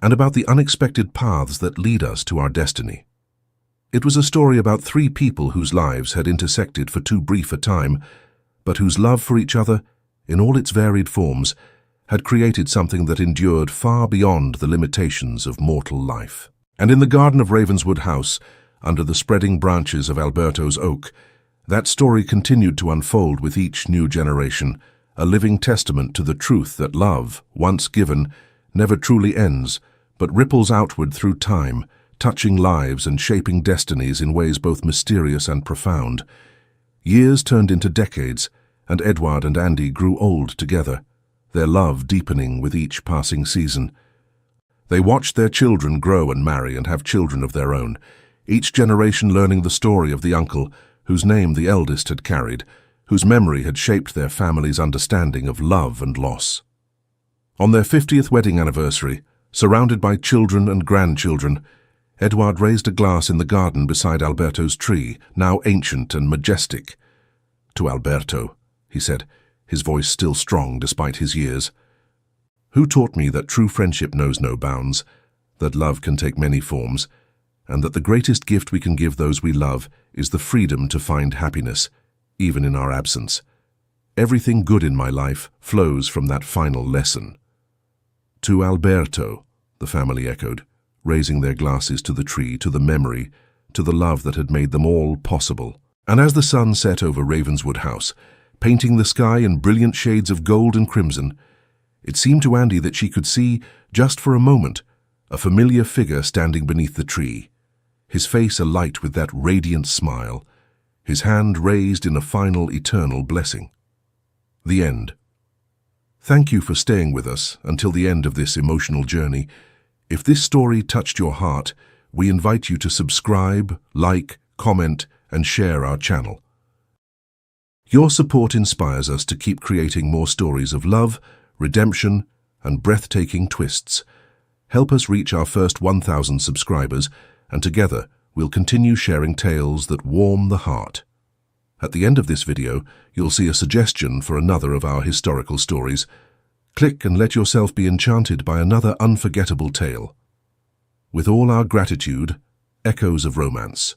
and about the unexpected paths that lead us to our destiny. It was a story about 3 people whose lives had intersected for too brief a time, but whose love for each other, in all its varied forms, had created something that endured far beyond the limitations of mortal life. And in the garden of Ravenswood House, under the spreading branches of Alberto's oak, that story continued to unfold with each new generation, a living testament to the truth that love, once given, never truly ends, but ripples outward through time, touching lives and shaping destinies in ways both mysterious and profound. Years turned into decades, and Edward and Andy grew old together, their love deepening with each passing season. They watched their children grow and marry and have children of their own, each generation learning the story of the uncle whose name the eldest had carried, whose memory had shaped their family's understanding of love and loss. On their 50th wedding anniversary, surrounded by children and grandchildren, Edward raised a glass in the garden beside Alberto's tree, now ancient and majestic. "To Alberto," he said, his voice still strong despite his years, "who taught me that true friendship knows no bounds, that love can take many forms, and that the greatest gift we can give those we love is the freedom to find happiness, even in our absence. Everything good in my life flows from that final lesson." "To Alberto," the family echoed, raising their glasses to the tree, to the memory, to the love that had made them all possible. And as the sun set over Ravenswood House, painting the sky in brilliant shades of gold and crimson, it seemed to Andy that she could see, just for a moment, a familiar figure standing beneath the tree, his face alight with that radiant smile, his hand raised in a final eternal blessing. The end. Thank you for staying with us until the end of this emotional journey. If this story touched your heart, we invite you to subscribe, like, comment, and share our channel. Your support inspires us to keep creating more stories of love, redemption, and breathtaking twists. Help us reach our first 1,000 subscribers, and together we'll continue sharing tales that warm the heart. At the end of this video, you'll see a suggestion for another of our historical stories. Click and let yourself be enchanted by another unforgettable tale. With all our gratitude, Echoes of Romance.